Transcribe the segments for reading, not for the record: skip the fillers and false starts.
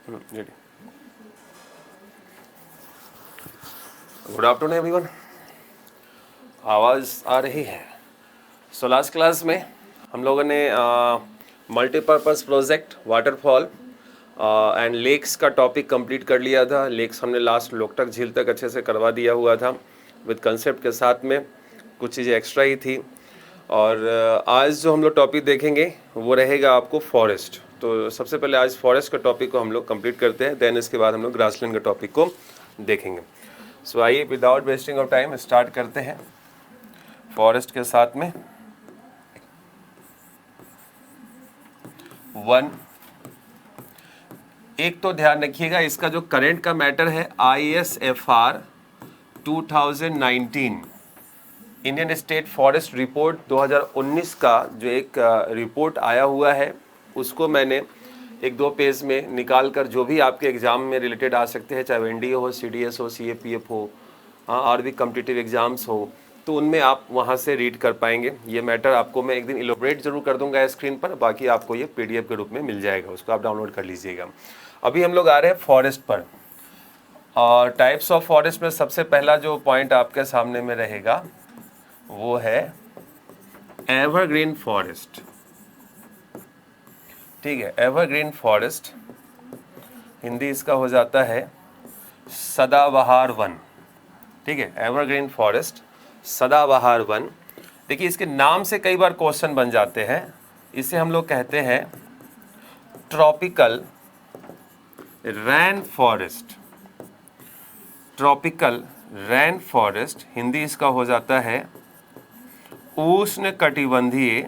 Ready. Good afternoon everyone. आवाज़ आ रही है? सो लास्ट क्लास में हम लोगों ने multipurpose project waterfall and lakes का टॉपिक कंप्लीट कर लिया था। लेक्स हमने लास्ट लोकटक झील तक अच्छे से करवा दिया हुआ था विद कंसेप्ट के साथ में, कुछ चीज़ें एक्स्ट्रा ही थी। और आज जो हम लोग टॉपिक देखेंगे वो रहेगा आपको फॉरेस्ट। तो सबसे पहले आज फॉरेस्ट का टॉपिक को हम लोग कंप्लीट करते हैं, देन इसके बाद हम लोग ग्रासलैंड का टॉपिक को देखेंगे। सो आइए without wasting of time start करते हैं फॉरेस्ट के साथ में। 1 एक तो ध्यान रखिएगा, इसका जो करंट का मैटर है ISFR 2019 Indian state forest report 2019 का जो एक रिपोर्ट आया हुआ है, उसको मैंने 1-2 पेज में निकाल कर जो भी आपके एग्ज़ाम में रिलेटेड आ सकते हैं, चाहे NDA हो, CDS हो, CAPF हो, और भी कॉम्पिटिटिव एग्ज़ाम्स हो, तो उनमें आप वहाँ से रीड कर पाएंगे। ये मैटर आपको मैं एक दिन इलोबरेट ज़रूर कर दूंगा स्क्रीन पर, बाकी आपको ये PDF के रूप में मिल जाएगा, उसको आप डाउनलोड कर लीजिएगा। अभी हम लोग आ रहे हैं फॉरेस्ट पर, और टाइप्स ऑफ फॉरेस्ट में सबसे पहला जो पॉइंट आपके सामने में रहेगा वो है एवरग्रीन फॉरेस्ट। ठीक है, एवरग्रीन फॉरेस्ट हिंदी इसका हो जाता है सदाबहार वन। ठीक है, एवरग्रीन फॉरेस्ट सदाबहार वन। देखिए, इसके नाम से कई बार क्वेश्चन बन जाते हैं। इसे हम लोग कहते हैं ट्रॉपिकल रैन फॉरेस्ट। ट्रॉपिकल रैन फॉरेस्ट हिंदी इसका हो जाता है उष्ण कटिबंधीय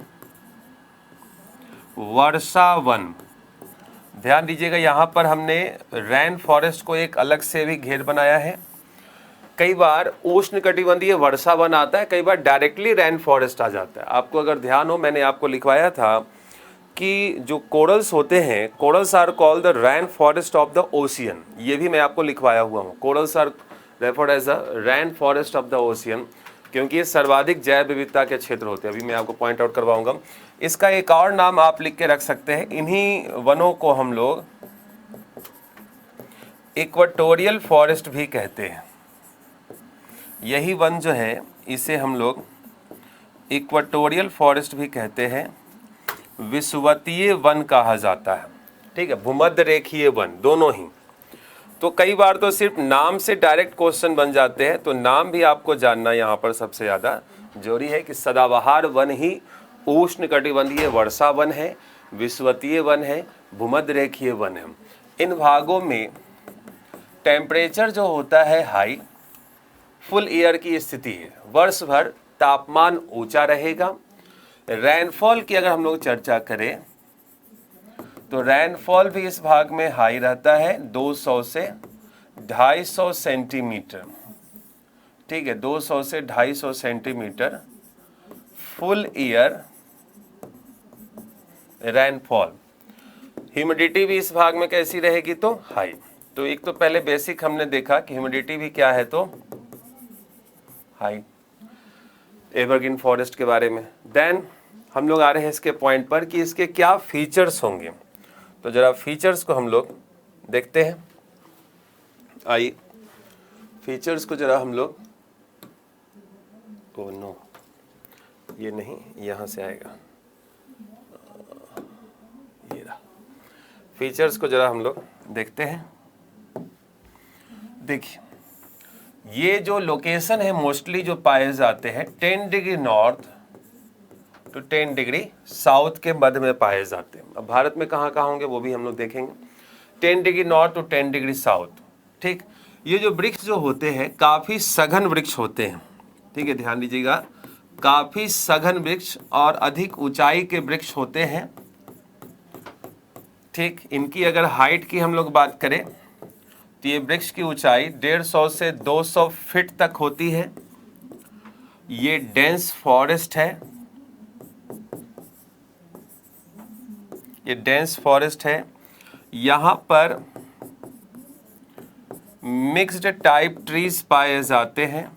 वर्षा वन। ध्यान दीजिएगा, यहाँ पर हमने रैन फॉरेस्ट को एक अलग से भी घेर बनाया है। कई बार उष्ण कटिबंधीय वर्षा वन आता है, कई बार डायरेक्टली रैन फॉरेस्ट आ जाता है। आपको अगर ध्यान हो, मैंने आपको लिखवाया था कि जो कोरल्स होते हैं, corals are called the rain forest of the ocean. ये भी मैं आपको लिखवाया हुआ हूँ, corals are referred as the rain forest of the ocean, क्योंकि ये सर्वाधिक जैव विविधता के क्षेत्र होते हैं। अभी मैं आपको पॉइंट आउट करवाऊंगा। इसका एक और नाम आप लिख के रख सकते हैं, इन्हीं वनों को हम लोग इक्वेटोरियल फॉरेस्ट भी कहते हैं। यही वन जो है इसे हम लोग इक्वेटोरियल फॉरेस्ट भी कहते हैं, विषुवतीय वन कहा जाता है। ठीक है, भूमध्य रेखीय वन, दोनों ही। तो कई बार तो सिर्फ नाम से डायरेक्ट क्वेश्चन बन जाते हैं, तो नाम भी आपको जानना यहाँ पर सबसे ज़्यादा जरूरी है कि सदाबहार वन ही उष्ण कटिबंधीय वर्षा वन है, विषुवतीय वन है, भूमध्य रेखीय वन है। इन भागों में टेम्परेचर जो होता है हाई, फुल ईयर की स्थिति है, वर्ष भर तापमान ऊंचा रहेगा। रैनफॉल की अगर हम लोग चर्चा करें तो रैनफॉल भी इस भाग में हाई रहता है, 200 से 250 सेंटीमीटर। ठीक है, 200 से 250 सेंटीमीटर फुल ईयर रैनफॉल। ह्यूमिडिटी भी इस भाग में कैसी रहेगी? तो हाई। तो एक तो पहले बेसिक हमने देखा कि ह्यूमिडिटी भी क्या है, तो हाई, एवरग्रीन फॉरेस्ट के बारे में। देन हम लोग आ रहे हैं इसके पॉइंट पर कि इसके क्या फीचर्स होंगे। तो जरा फीचर्स को हम लोग देखते हैं। आइए फीचर्स को जरा हम लोग, ओ नो, ये नहीं, यहाँ से आएगा, ये रहा। फीचर्स को जरा हम लोग देखते हैं। देखिए, ये जो लोकेशन है मोस्टली जो पाए जाते हैं 10 degree north to 10 degree south के मध्य में पाए जाते हैं। अब भारत में कहाँ कहाँ होंगे वो भी हम लोग देखेंगे। 10 degree north to 10 degree south. ठीक, ये जो वृक्ष जो होते हैं काफ़ी सघन वृक्ष होते हैं। ठीक है, ध्यान दीजिएगा, काफ़ी सघन वृक्ष और अधिक ऊंचाई के वृक्ष होते हैं। ठीक, इनकी अगर हाइट की हम लोग बात करें तो ये वृक्ष की ऊंचाई 150 से 200 फीट तक होती है। ये डेंस फॉरेस्ट है, ये डेंस फॉरेस्ट है। यहाँ पर मिक्स्ड टाइप ट्रीज पाए जाते हैं।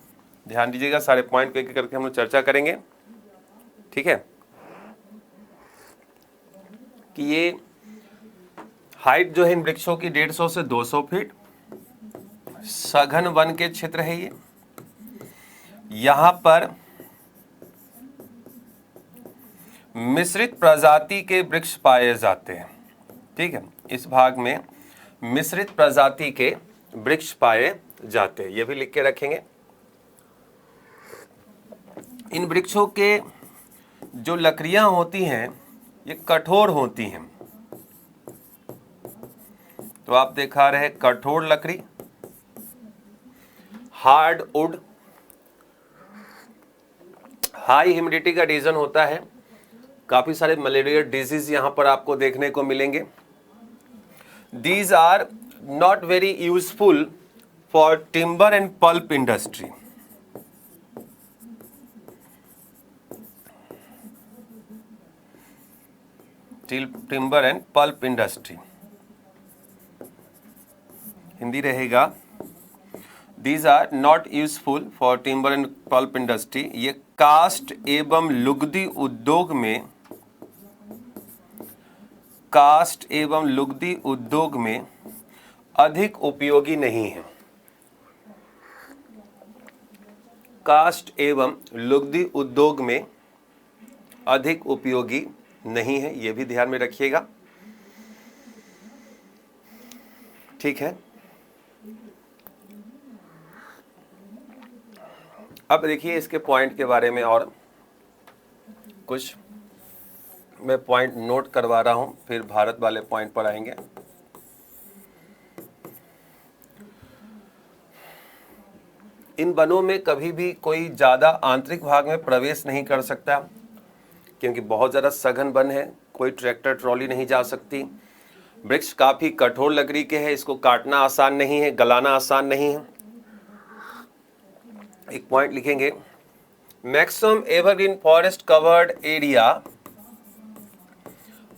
ध्यान दीजिएगा, सारे पॉइंट को एक एक करके हम लोग चर्चा करेंगे। ठीक है, कि ये हाइट जो है इन वृक्षों की 150 से 200 फीट। सघन वन के क्षेत्र है ये। यहां पर मिश्रित प्रजाति के वृक्ष पाए जाते हैं। ठीक है, इस भाग में मिश्रित प्रजाति के वृक्ष पाए जाते हैं, ये भी लिख के रखेंगे। इन वृक्षों के जो लकड़ियां होती हैं ये कठोर होती हैं। तो आप दिखा रहे हैं कठोर लकड़ी, हार्ड वुड, हाई ह्यूमिडिटी का रीजन होता है। काफी सारे मलेरिया डिजीज यहां पर आपको देखने को मिलेंगे। These are not very useful for timber and pulp industry. Timber and pulp industry, Hindi रहेगा these are not useful for timber and pulp industry. ये कास्ट एवं लुगदी उद्योग में, कास्ट एवं लुगदी उद्योग में अधिक उपयोगी नहीं है। कास्ट एवं लुगदी उद्योग में अधिक उपयोगी नहीं है, यह भी ध्यान में रखिएगा। ठीक है, अब देखिए इसके पॉइंट के बारे में और कुछ मैं पॉइंट नोट करवा रहा हूं, फिर भारत वाले पॉइंट पर आएंगे। इन वनों में कभी भी कोई ज्यादा आंतरिक भाग में प्रवेश नहीं कर सकता, क्योंकि बहुत ज़्यादा सघन वन है, कोई ट्रैक्टर ट्रॉली नहीं जा सकती। वृक्ष काफ़ी कठोर लकड़ी के हैं, इसको काटना आसान नहीं है, गलाना आसान नहीं है। एक पॉइंट लिखेंगे, maximum evergreen forest covered area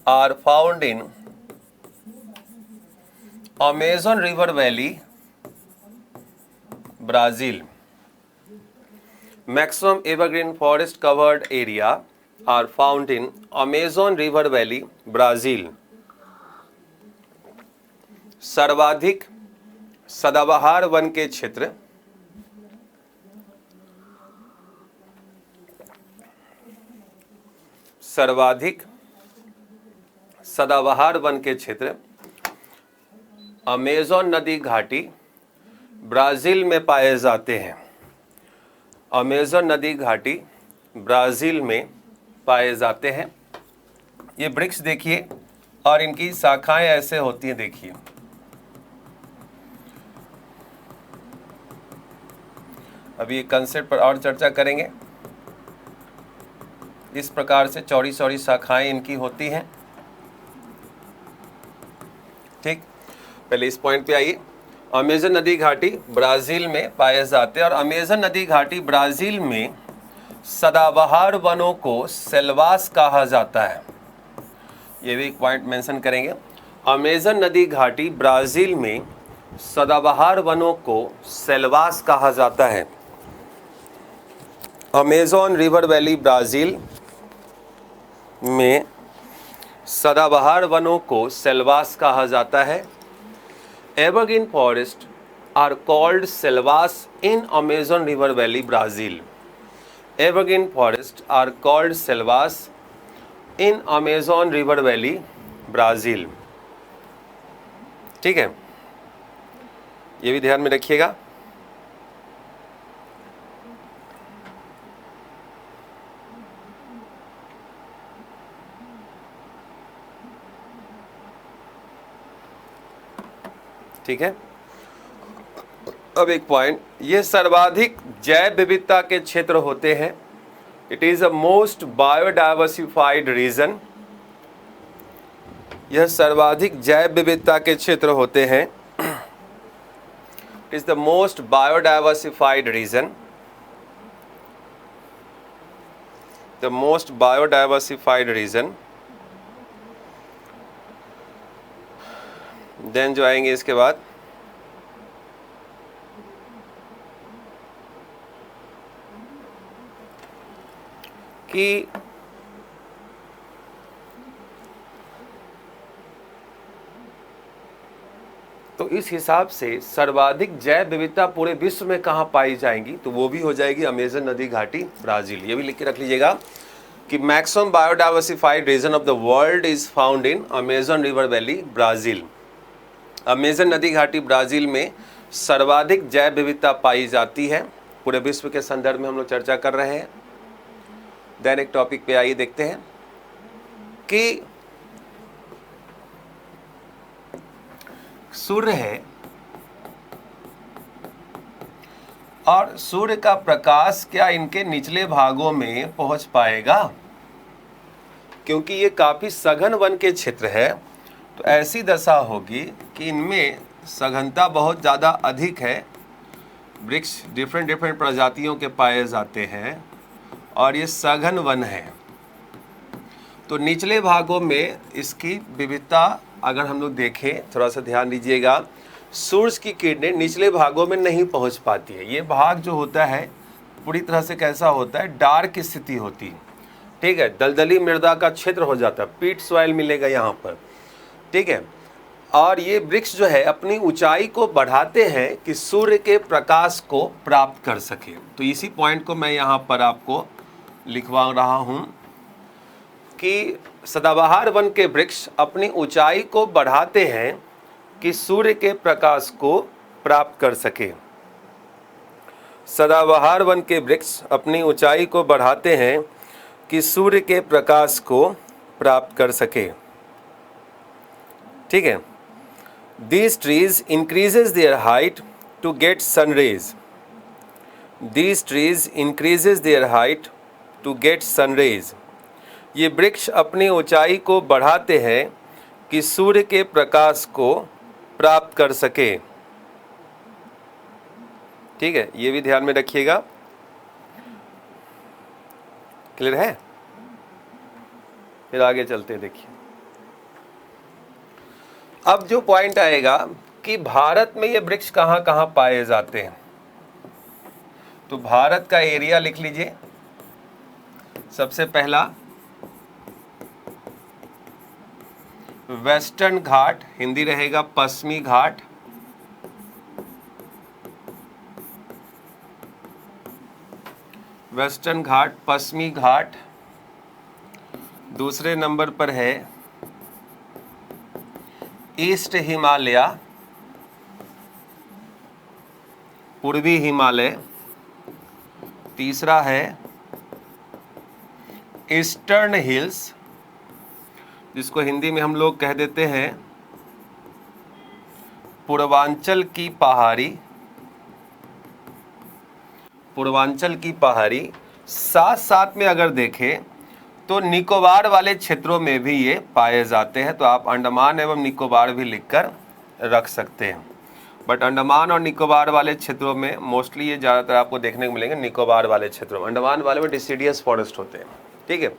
are found in Amazon river valley, Brazil. Maximum evergreen forest covered area are found in Amazon River Valley, Brazil. सर्वाधिक सदाबहार वन के क्षेत्र, सर्वाधिक सदाबहार वन के क्षेत्र अमेज़न नदी घाटी ब्राज़ील में पाए जाते हैं। अमेज़न नदी घाटी ब्राज़ील में पाए जाते हैं। ये वृक्ष देखिए और इनकी शाखाएं ऐसे होती हैं, देखिए अभी एक कंसेप्ट पर और चर्चा करेंगे। इस प्रकार से चौड़ी चौड़ी शाखाएं इनकी होती हैं। ठीक, पहले इस पॉइंट पे आइए। अमेज़न नदी घाटी ब्राज़ील में पाए जाते हैं और अमेज़न नदी घाटी ब्राज़ील में सदाबहार वनों को सेल्वास कहा जाता है। ये भी एक पॉइंट मेंशन करेंगे। अमेज़न नदी घाटी ब्राज़ील में सदाबहार वनों को सेल्वास कहा जाता है। अमेज़न रिवर वैली ब्राज़ील में सदाबहार वनों को सेल्वास कहा जाता है। Evergreen forest are called selvas in Amazon river valley Brazil. Evergreen forests are called selvas in Amazon River Valley, Brazil. ठीक है, ये भी ध्यान में रखिएगा। ठीक है, अब एक पॉइंट, ये सर्वाधिक जैव विविधता के क्षेत्र होते हैं। It is a most biodiversified region. यह सर्वाधिक जैव विविधता के क्षेत्र होते हैं। It is the most biodiversified region. The most biodiversified region. Then जो आएंगे इसके बाद, कि तो इस हिसाब से सर्वाधिक जैव विविधता पूरे विश्व में कहाँ पाई जाएंगी, तो वो भी हो जाएगी अमेजन नदी घाटी ब्राज़ील। ये भी लिख के रख लीजिएगा कि maximum biodiversified region of the world is found in Amazon river valley Brazil. Amazon नदी घाटी ब्राज़ील में सर्वाधिक जैव विविधता पाई जाती है। पूरे विश्व के संदर्भ में हम लोग चर्चा कर रहे हैं। देन एक टॉपिक पे आइए देखते हैं कि सूर्य है और सूर्य का प्रकाश क्या इनके निचले भागों में पहुंच पाएगा, क्योंकि ये काफी सघन वन के क्षेत्र है। तो ऐसी दशा होगी कि इनमें सघनता बहुत ज़्यादा अधिक है, वृक्ष डिफरेंट प्रजातियों के पाए जाते हैं और ये सघन वन है। तो निचले भागों में इसकी विविधता अगर हम लोग देखें, थोड़ा सा ध्यान दीजिएगा, सूरज की किरणें निचले भागों में नहीं पहुंच पाती है। ये भाग जो होता है पूरी तरह से कैसा होता है, डार्क स्थिति होती है, ठीक है, दलदली मृदा का क्षेत्र हो जाता है, पीट सॉइल मिलेगा यहाँ पर, ठीक है। और ये वृक्ष जो है अपनी ऊंचाई को बढ़ाते हैं कि सूर्य के प्रकाश को प्राप्त कर सके। तो इसी पॉइंट को मैं यहाँ पर आपको लिखवा रहा हूँ कि सदाबहार वन के वृक्ष अपनी ऊंचाई को बढ़ाते हैं कि सूर्य के प्रकाश को प्राप्त कर सके। सदाबहार वन के वृक्ष अपनी ऊंचाई को बढ़ाते हैं कि सूर्य के प्रकाश को प्राप्त कर सके, ठीक है। These trees increases their height to get sun rays. These trees increases their height to get sun rays. ये वृक्ष अपनी ऊंचाई को बढ़ाते हैं कि सूर्य के प्रकाश को प्राप्त कर सके, ठीक है। ये भी ध्यान में रखिएगा। क्लियर है? फिर आगे चलते हैं। देखिए अब जो पॉइंट आएगा कि भारत में ये वृक्ष कहाँ कहाँ पाए जाते हैं, तो भारत का एरिया लिख लीजिए। सबसे पहला वेस्टर्न घाट, हिंदी रहेगा पश्चिमी घाट, वेस्टर्न घाट, पश्चिमी घाट। दूसरे नंबर पर है ईस्ट हिमालय, पूर्वी हिमालय। तीसरा है ईस्टर्न हिल्स, जिसको हिंदी में हम लोग कह देते हैं पूर्वांचल की पहाड़ी, पूर्वांचल की पहाड़ी। साथ साथ में अगर देखें तो निकोबार वाले क्षेत्रों में भी ये पाए जाते हैं। तो आप अंडमान एवं निकोबार भी लिखकर रख सकते हैं, बट अंडमान और निकोबार वाले क्षेत्रों में मोस्टली ये ज़्यादातर आपको देखने को मिलेंगे निकोबार वाले क्षेत्रों में। अंडमान वाले में डिसीडियस फॉरेस्ट होते हैं, ठीक है,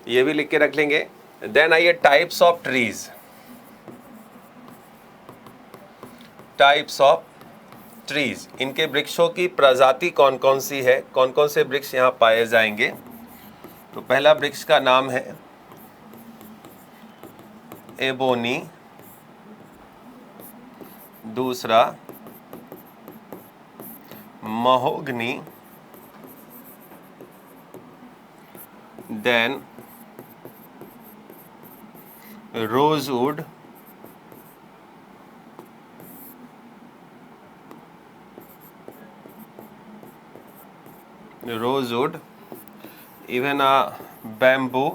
ये भी लिख के रख लेंगे। देन आइए types of trees, types of trees, इनके वृक्षों की प्रजाति कौन कौन सी है, कौन कौन से वृक्ष यहाँ पाए जाएंगे। तो पहला वृक्ष का नाम है एबोनी, दूसरा mahogany, then rosewood, rosewood, even bamboo.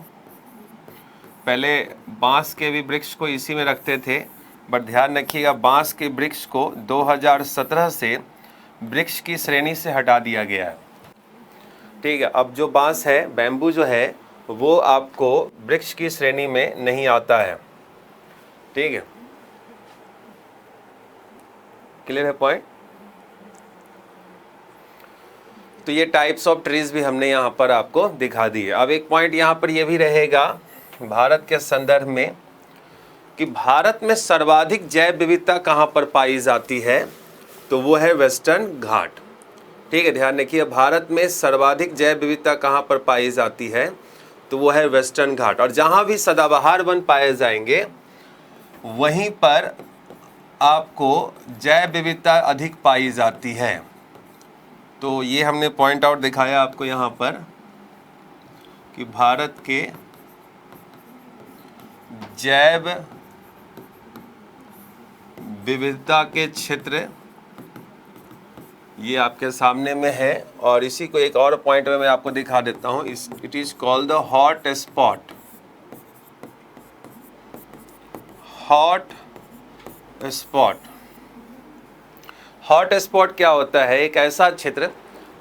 पहले बांस के भी वृक्ष को इसी में रखते थे, बट ध्यान रखिएगा बांस के वृक्ष को 2017 से वृक्ष की श्रेणी से हटा दिया गया है, ठीक है। अब जो बांस है, बैम्बू जो है, वो आपको वृक्ष की श्रेणी में नहीं आता है, ठीक है। क्लियर है पॉइंट? तो ये टाइप्स ऑफ ट्रीज भी हमने यहाँ पर आपको दिखा दी है। अब एक पॉइंट यहाँ पर ये भी रहेगा भारत के संदर्भ में कि भारत में सर्वाधिक जैव विविधता कहाँ पर पाई जाती है, तो वो है वेस्टर्न घाट, ठीक है। ध्यान रखिए भारत में सर्वाधिक जैव विविधता कहाँ पर पाई जाती है, तो वो है वेस्टर्न घाट। और जहाँ भी सदाबहार वन पाए जाएंगे वहीं पर आपको जैव विविधता अधिक पाई जाती है। तो ये हमने पॉइंट आउट दिखाया आपको यहाँ पर कि भारत के जैव विविधता के क्षेत्र ये आपके सामने में है। और इसी को एक और पॉइंट में मैं आपको दिखा देता हूँ। It is called the hot spot. Hot spot, hot spot क्या होता है? एक ऐसा क्षेत्र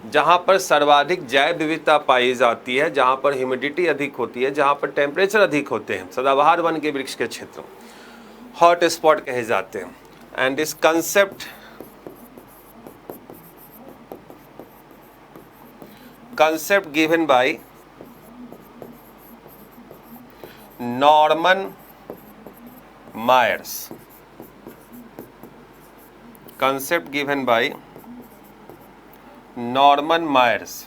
जहाँ पर सर्वाधिक जैव विविधता पाई जाती है, जहाँ पर ह्यूमिडिटी अधिक होती है, जहाँ पर टेम्परेचर अधिक होते हैं, सदाबहार वन के वृक्ष के क्षेत्र हॉट स्पॉट कहे जाते हैं। And this concept given by Norman Myers। concept given by Norman Myers।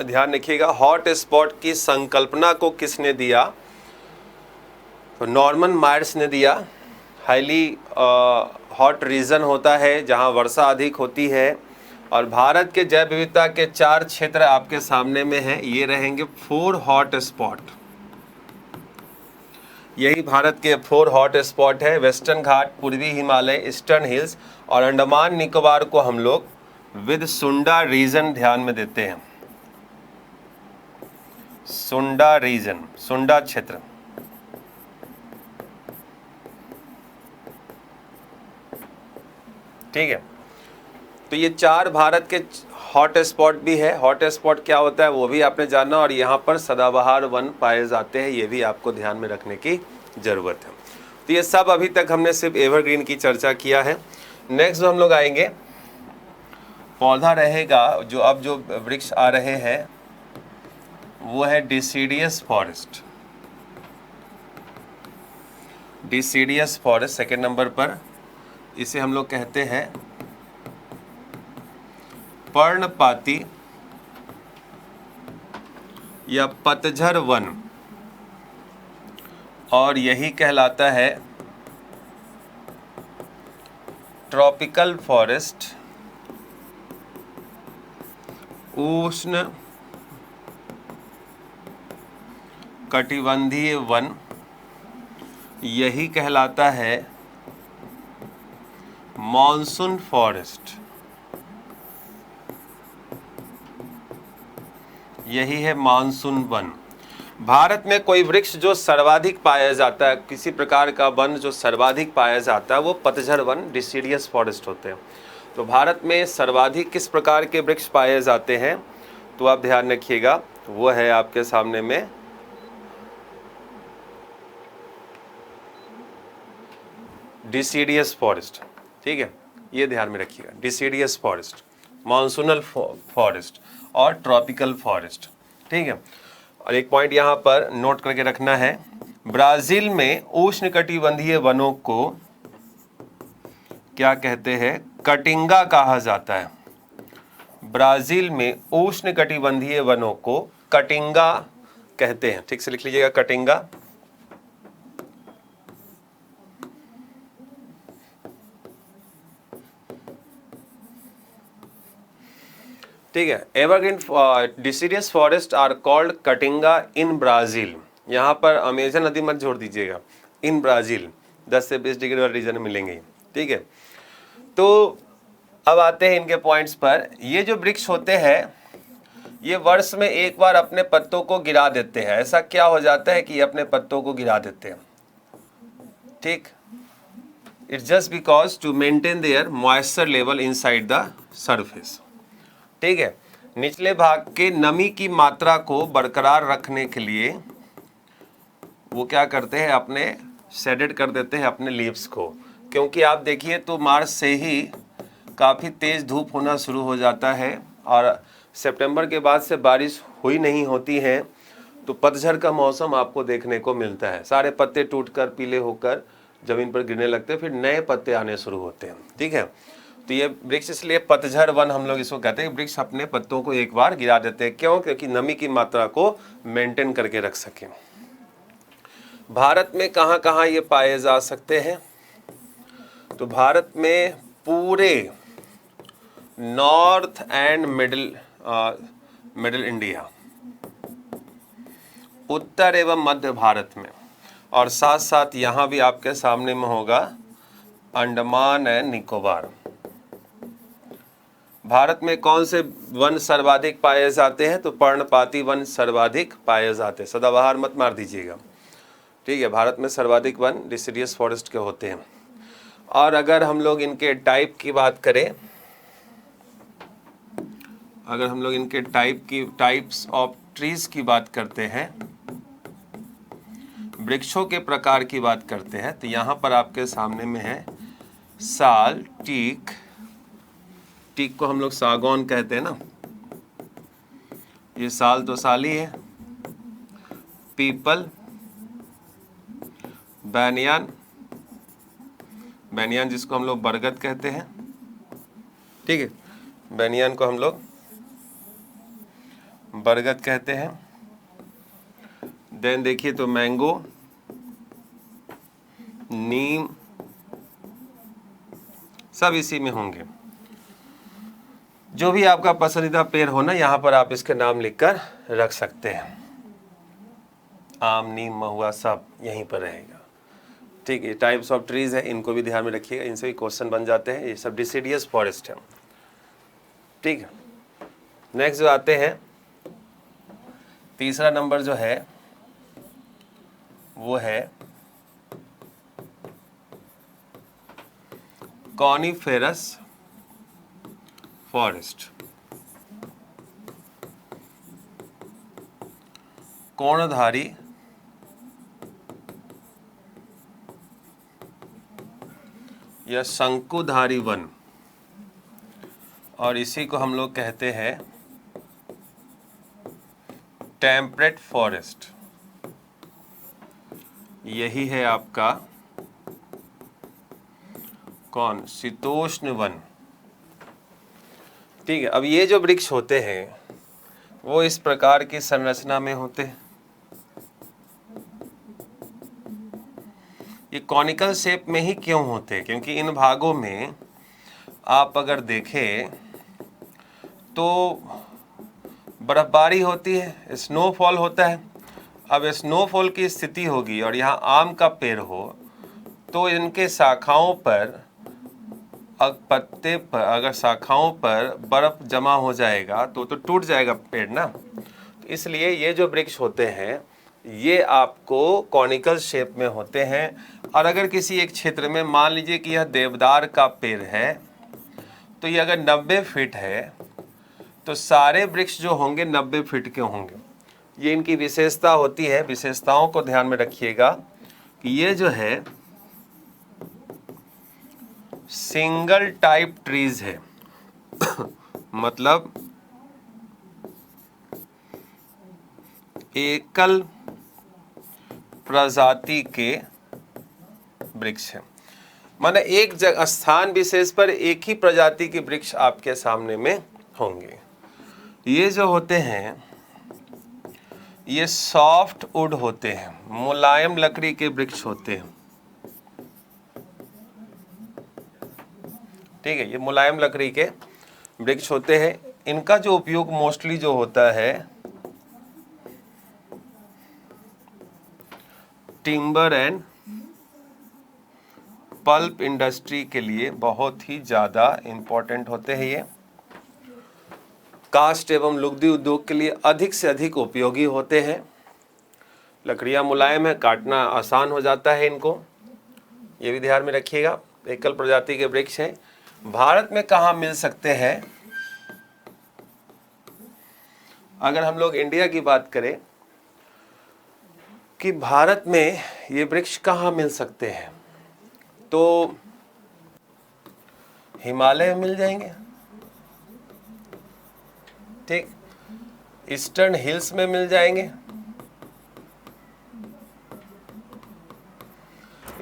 ध्यान रखिएगा, हॉट स्पॉट की संकल्पना को किसने दिया? तो नॉर्मन मायर्स ने दिया। हाईली हॉट रीजन होता है जहां वर्षा अधिक होती है, और भारत के जैव विविधता के 4 क्षेत्र आपके सामने में हैं। ये रहेंगे 4 हॉट स्पॉट। यही भारत के 4 हॉट स्पॉट है। वेस्टर्न घाट, पूर्वी हिमालय, ईस्टर्न हिल्स और अंडमान निकोबार को हम लोग विद सुंडा रीजन ध्यान में देते हैं। सुंडा रीजन, सुंडा क्षेत्र। ठीक है, तो ये 4 भारत के हॉट स्पॉट भी है। हॉट स्पॉट क्या होता है वो भी आपने जाना, और यहाँ पर सदाबहार वन पाए जाते हैं, ये भी आपको ध्यान में रखने की ज़रूरत है। तो ये सब अभी तक हमने सिर्फ एवरग्रीन की चर्चा किया है। नेक्स्ट हम लोग आएंगे, पौधा रहेगा जो वृक्ष आ रहे हैं वो है deciduous forest. Deciduous forest second number पर, इसे हम लोग कहते हैं पर्णपाती या पतझर वन, और यही कहलाता है ट्रॉपिकल फॉरेस्ट, उष्ण कटिबंधीय वन। यही कहलाता है मॉनसून फॉरेस्ट। यही है मॉनसून वन। भारत में कोई वृक्ष जो सर्वाधिक पाया जाता है, किसी प्रकार का वन जो सर्वाधिक पाया जाता है, वो पतझर वन, डिसीडियस फॉरेस्ट होते हैं। तो भारत में सर्वाधिक किस प्रकार के वृक्ष पाए जाते हैं, तो आप ध्यान रखिएगा, वो है आपके सामने में डिसीडियस फॉरेस्ट। ठीक है, ये ध्यान में रखिएगा, डिसीडियस फॉरेस्ट, मॉनसूनल फॉरेस्ट और ट्रॉपिकल फॉरेस्ट। ठीक है, और एक पॉइंट यहाँ पर नोट करके रखना है, ब्राजील में उष्णकटिबंधीय वनों को क्या कहते हैं? कटिंगा कहा जाता है। ब्राजील में उष्णकटिबंधीय वनों को कटिंगा कहते हैं। ठीक से लिख लीजिएगा, कटिंगा। ठीक है, evergreen deciduous forest are called caatinga in Brazil. यहाँ पर अमेजन नदी मत जोड़ दीजिएगा, इन ब्राज़ील 10 से 20 डिग्री वाले रीजन मिलेंगे। ठीक है, तो अब आते हैं इनके पॉइंट्स पर। ये जो वृक्ष होते हैं ये वर्ष में एक बार अपने पत्तों को गिरा देते हैं। ऐसा क्या हो जाता है कि ये अपने पत्तों को गिरा देते हैं? ठीक, it's just because to maintain their moisture level inside the surface. ठीक है, निचले भाग के नमी की मात्रा को बरकरार रखने के लिए वो क्या करते हैं? अपने शेडेड कर देते हैं अपने लीव्स को। क्योंकि आप देखिए तो मार्च से ही काफ़ी तेज़ धूप होना शुरू हो जाता है, और सितंबर के बाद से बारिश हुई नहीं होती है, तो पतझड़ का मौसम आपको देखने को मिलता है। सारे पत्ते टूटकर पीले होकर ज़मीन पर गिरने लगते हैं, फिर नए पत्ते आने शुरू होते हैं। ठीक है, तो ये वृक्ष इसलिए पतझड़ वन हम लोग इसको कहते हैं। वृक्ष अपने पत्तों को एक बार गिरा देते हैं, क्यों? क्योंकि नमी की मात्रा को मेंटेन करके रख सकें। भारत में कहाँ कहाँ ये पाए जा सकते हैं? तो भारत में पूरे नॉर्थ एंड मिडिल इंडिया, उत्तर एवं मध्य भारत में, और साथ साथ यहाँ भी आपके सामने में होगा अंडमान एंड निकोबार। भारत में कौन से वन सर्वाधिक पाए जाते हैं? तो पर्णपाती वन सर्वाधिक पाए जाते हैं। सदाबहार मत मार दीजिएगा, ठीक है। भारत में सर्वाधिक वन डिसिडियस फॉरेस्ट के होते हैं। और अगर हम लोग इनके टाइप की बात करें, अगर हम लोग इनके टाइप्स ऑफ ट्रीज की बात करते हैं, वृक्षों के प्रकार की बात करते हैं, तो यहाँ पर आपके सामने में है साल, टीक, टीक को हम लोग सागौन कहते हैं ना, ये साल तो साल ही है, पीपल, बैनियान, बैनियान जिसको हम लोग बरगद कहते हैं, ठीक है, बैनियान को हम लोग बरगद कहते हैं। देन देखिए तो मैंगो, नीम, सब इसी में होंगे। जो भी आपका पसंदीदा पेड़ हो ना, यहाँ पर आप इसके नाम लिखकर रख सकते हैं। आम, नीम, महुआ सब यहीं पर रहेगा, ठीक है। टाइप्स ऑफ ट्रीज है, इनको भी ध्यान में रखिएगा, इनसे भी क्वेश्चन बन जाते हैं। ये सब डिसिडियस फॉरेस्ट है, ठीक है। नेक्स्ट जो आते हैं, तीसरा नंबर जो है वो है कॉनिफेरस फॉरेस्ट, कोणधारी या शंकुधारी वन, और इसी को हम लोग कहते हैं टेम्परेट फॉरेस्ट। यही है आपका कौन? शीतोष्ण वन, ठीक है। अब ये जो वृक्ष होते हैं वो इस प्रकार की संरचना में होते हैं। ये कॉनिकल शेप में ही क्यों होते हैं? क्योंकि इन भागों में आप अगर देखें तो बर्फबारी होती है, स्नोफॉल होता है। अब स्नोफॉल की स्थिति होगी और यहाँ आम का पेड़ हो, तो इनके शाखाओं पर, पत्ते पर अगर शाखाओं पर बर्फ जमा हो जाएगा तो टूट जाएगा पेड़ ना। तो इसलिए ये जो वृक्ष होते हैं ये आपको कॉनिकल शेप में होते हैं। और अगर किसी एक क्षेत्र में मान लीजिए कि यह देवदार का पेड़ है, तो ये अगर 90 फीट है तो सारे वृक्ष जो होंगे 90 फीट के होंगे। ये इनकी विशेषता होती है। विशेषताओं को ध्यान में रखिएगा कि ये जो है सिंगल टाइप ट्रीज है मतलब एकल प्रजाति के वृक्ष है। माने एक जगह स्थान विशेष पर एक ही प्रजाति के वृक्ष आपके सामने में होंगे। ये जो होते हैं ये सॉफ्ट वुड होते हैं, मुलायम लकड़ी के वृक्ष होते हैं, ठीक है। ये मुलायम लकड़ी के वृक्ष होते हैं। इनका जो उपयोग मोस्टली जो होता है टिम्बर एंड पल्प इंडस्ट्री के लिए बहुत ही ज़्यादा इम्पोर्टेंट होते हैं। ये कास्ट एवं लुगदी उद्योग के लिए अधिक से अधिक उपयोगी होते हैं। लकड़ियाँ मुलायम है, काटना आसान हो जाता है इनको, ये भी ध्यान में रखिएगा। एकल प्रजाति के वृक्ष हैं। भारत में कहाँ मिल सकते हैं? अगर हम लोग इंडिया की बात करें कि भारत में ये वृक्ष कहाँ मिल सकते हैं, तो हिमालय में मिल जाएंगे, ठीक। ईस्टर्न हिल्स में मिल जाएंगे।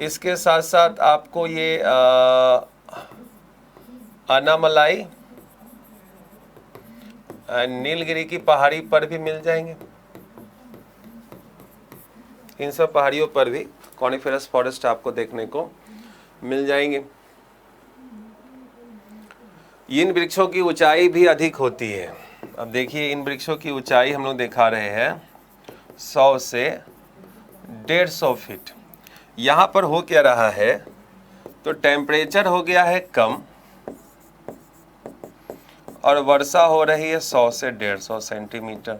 इसके साथ साथ आपको ये अनामलाई, नीलगिरी की पहाड़ी पर भी मिल जाएंगे। इन सब पहाड़ियों पर भी कॉनिफेरस फॉरेस्ट आपको देखने को मिल जाएंगे। इन वृक्षों की ऊंचाई भी अधिक होती है। अब देखिए, इन वृक्षों की ऊंचाई हम लोग दिखा रहे हैं 100 से 150 फीट। यहाँ पर हो क्या रहा है, तो टेम्परेचर हो गया है कम और वर्षा हो रही है 100 से 150 सेंटीमीटर।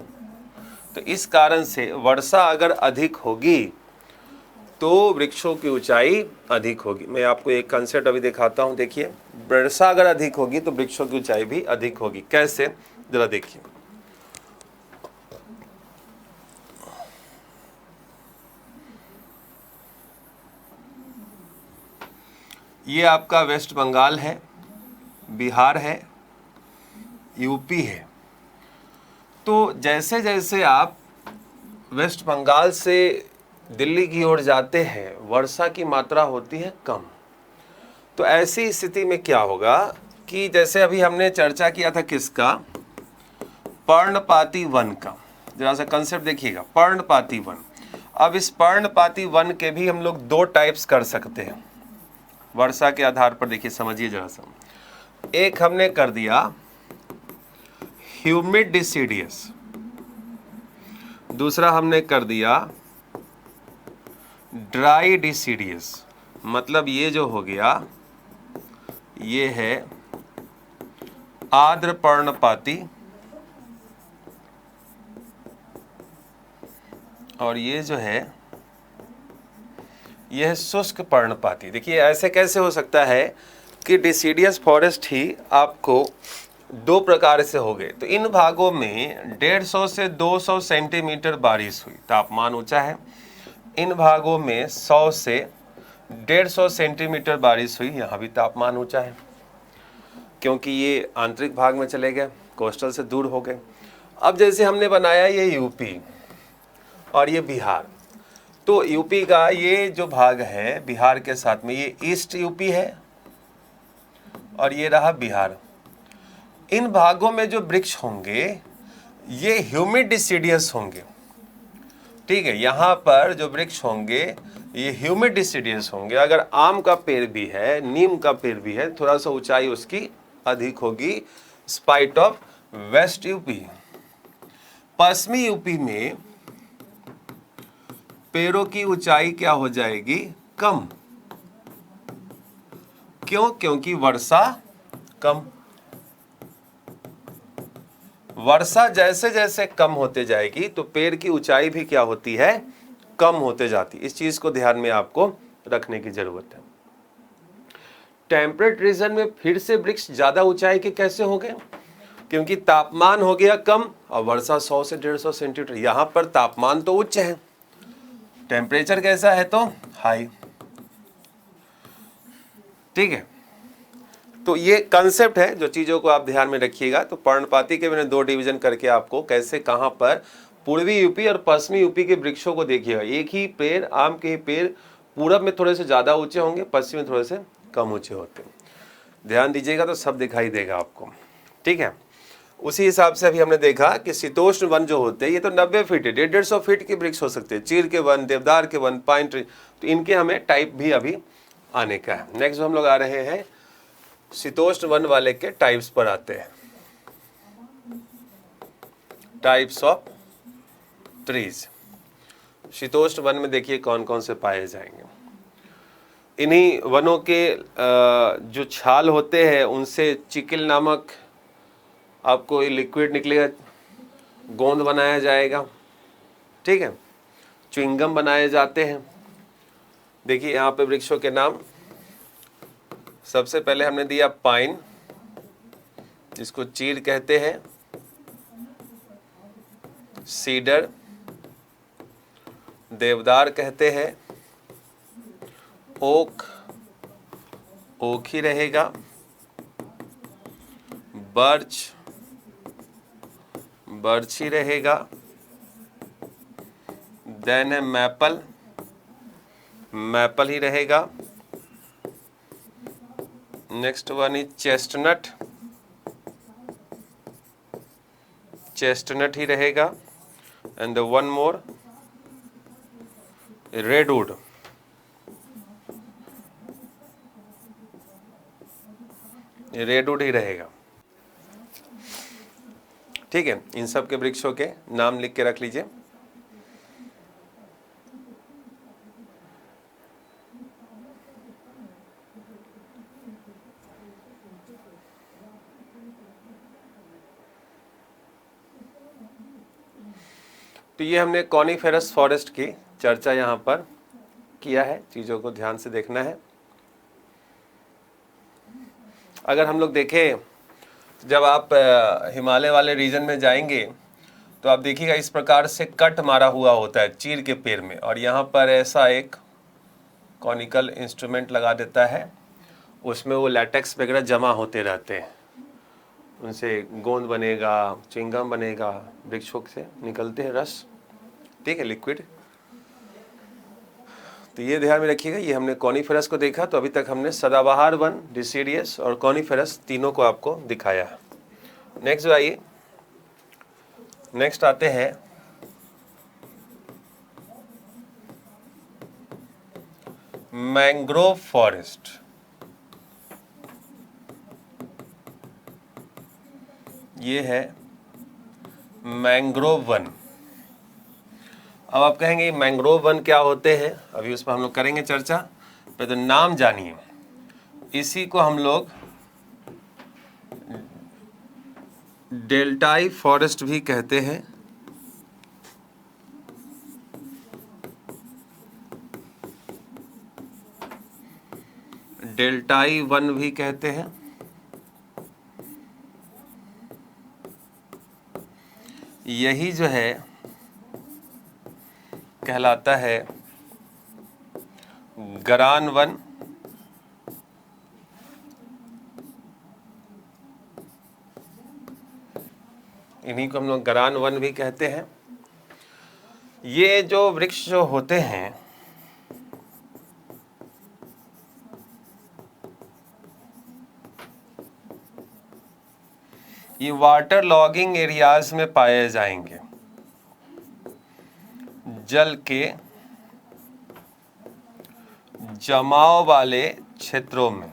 तो इस कारण से वर्षा अगर अधिक होगी तो वृक्षों की ऊंचाई अधिक होगी। मैं आपको एक कंसेप्ट अभी दिखाता हूं। देखिए, वर्षा अगर अधिक होगी तो वृक्षों की ऊंचाई भी अधिक होगी। कैसे, जरा देखिए। ये आपका वेस्ट बंगाल है, बिहार है, यूपी है। तो जैसे जैसे आप वेस्ट बंगाल से दिल्ली की ओर जाते हैं, वर्षा की मात्रा होती है कम। तो ऐसी स्थिति में क्या होगा कि जैसे अभी हमने चर्चा किया था किसका, पर्णपाती वन का। जरा सा कंसेप्ट देखिएगा, पर्णपाती वन। अब इस पर्णपाती वन के भी हम लोग 2 टाइप्स कर सकते हैं वर्षा के आधार पर। देखिए, समझिए जरा सा। एक हमने कर दिया ह्यूमिड डिसिडियस, दूसरा हमने कर दिया ड्राई डिसिडियस। मतलब ये जो हो गया, ये है आर्द्र पर्णपाती और ये जो है ये है शुष्क पर्णपाती। देखिए, ऐसे कैसे हो सकता है कि डिसिडियस फॉरेस्ट ही आपको 2 प्रकार से हो गए। तो इन भागों में 150 से 200 सेंटीमीटर बारिश हुई, तापमान ऊंचा है। इन भागों में 100 से 150 सेंटीमीटर बारिश हुई, यहाँ भी तापमान ऊंचा है, क्योंकि ये आंतरिक भाग में चले गए, कोस्टल से दूर हो गए। अब जैसे हमने बनाया ये यूपी और ये बिहार, तो यूपी का ये जो भाग है बिहार के साथ में, ये ईस्ट यूपी है और ये रहा बिहार। इन भागों में जो वृक्ष होंगे ये ह्यूमिड डिसिडियस होंगे। ठीक है, यहाँ पर जो वृक्ष होंगे ये ह्यूमिड डिसिडियस होंगे। अगर आम का पेड़ भी है, नीम का पेड़ भी है, थोड़ा सा ऊंचाई उसकी अधिक होगी, स्पाइट ऑफ वेस्ट यूपी। पश्चिमी यूपी में पेड़ों की ऊंचाई क्या हो जाएगी, कम। क्यों? क्योंकि वर्षा कम। वर्षा जैसे जैसे कम होते जाएगी तो पेड़ की ऊंचाई भी क्या होती है, कम होते जाती। इस चीज को ध्यान में आपको रखने की जरूरत है। टेम्परेट रीजन में फिर से वृक्ष ज्यादा ऊंचाई के कैसे हो गए, क्योंकि तापमान हो गया कम और वर्षा 100 से 150 सेंटीमीटर। यहां पर तापमान तो उच्च है, टेम्परेचर कैसा है तो हाई। ठीक है, तो ये कंसेप्ट है, जो चीज़ों को आप ध्यान में रखिएगा। तो पर्णपाती के मैंने 2 डिवीजन करके आपको कैसे, कहाँ पर पूर्वी यूपी और पश्चिमी यूपी के वृक्षों को देखिएगा। एक ही पेड़, आम के ही पेड़ पूरब में थोड़े से ज़्यादा ऊंचे होंगे, पश्चिम में थोड़े से कम ऊंचे होते हैं। ध्यान दीजिएगा तो सब दिखाई देगा आपको। ठीक है, उसी हिसाब से अभी हमने देखा कि शीतोष्ण वन जो होते हैं ये तो 90 फीट है, 150 फीट के वृक्ष हो सकते हैं। चीर के वन, देवदार के वन, पाइन ट्री, तो इनके हमें टाइप भी अभी आने का है। नेक्स्ट हम लोग आ रहे हैं शीतोष्ण वन वाले के टाइप्स पर आते हैं। Types of trees. शीतोष्ण वन में देखिए कौन कौन से पाए जाएंगे। इन्हीं वनों के जो छाल होते हैं उनसे चिकिल नामक आपको लिक्विड निकलेगा, गोंद बनाया जाएगा। ठीक है, च्युइंगम बनाए जाते हैं। देखिए यहाँ पे वृक्षों के नाम, सबसे पहले हमने दिया पाइन, जिसको चीड़ कहते हैं, सीडर, देवदार कहते हैं, ओक, ओक ही रहेगा, बर्च, बर्च ही रहेगा, देन है मैपल, मैपल ही रहेगा। Next one is chestnut, chestnut ही रहेगा। And the one more redwood, redwood ही रहेगा। ठीक है, इन सब के वृक्षों के नाम लिख के रख लीजिए। तो ये हमने कॉनिफेरस फॉरेस्ट की चर्चा यहाँ पर किया है, चीज़ों को ध्यान से देखना है। अगर हम लोग देखें, जब आप हिमालय वाले रीजन में जाएंगे तो आप देखिएगा इस प्रकार से कट मारा हुआ होता है चीर के पेड़ में, और यहाँ पर ऐसा एक कॉनिकल इंस्ट्रूमेंट लगा देता है, उसमें वो लैटेक्स वगैरह जमा होते रहते हैं, उनसे गोंद बनेगा, च्युइंगम बनेगा, वृक्षों से निकलते हैं रस, ठीक है, लिक्विड। तो ये ध्यान में रखिएगा। ये हमने कॉनिफेरस को देखा, तो अभी तक हमने सदाबहार वन, डिसीडियस और कॉनिफेरस तीनों को आपको दिखाया है। नेक्स्ट आइए, नेक्स्ट आते हैं मैंग्रोव फॉरेस्ट। ये है मैंग्रोव वन। अब आप कहेंगे मैंग्रोव वन क्या होते हैं, अभी उस पर हम लोग करेंगे चर्चा। पे तो नाम जानिए, इसी को हम लोग डेल्टाई फॉरेस्ट भी कहते हैं, डेल्टाई वन भी कहते हैं। यही जो है कहलाता है गरान वन, इन्हीं को हम लोग गरान वन भी कहते हैं। ये जो वृक्ष जो होते हैं, ये वाटर लॉगिंग एरियाज में पाए जाएंगे, जल के जमाव वाले क्षेत्रों में,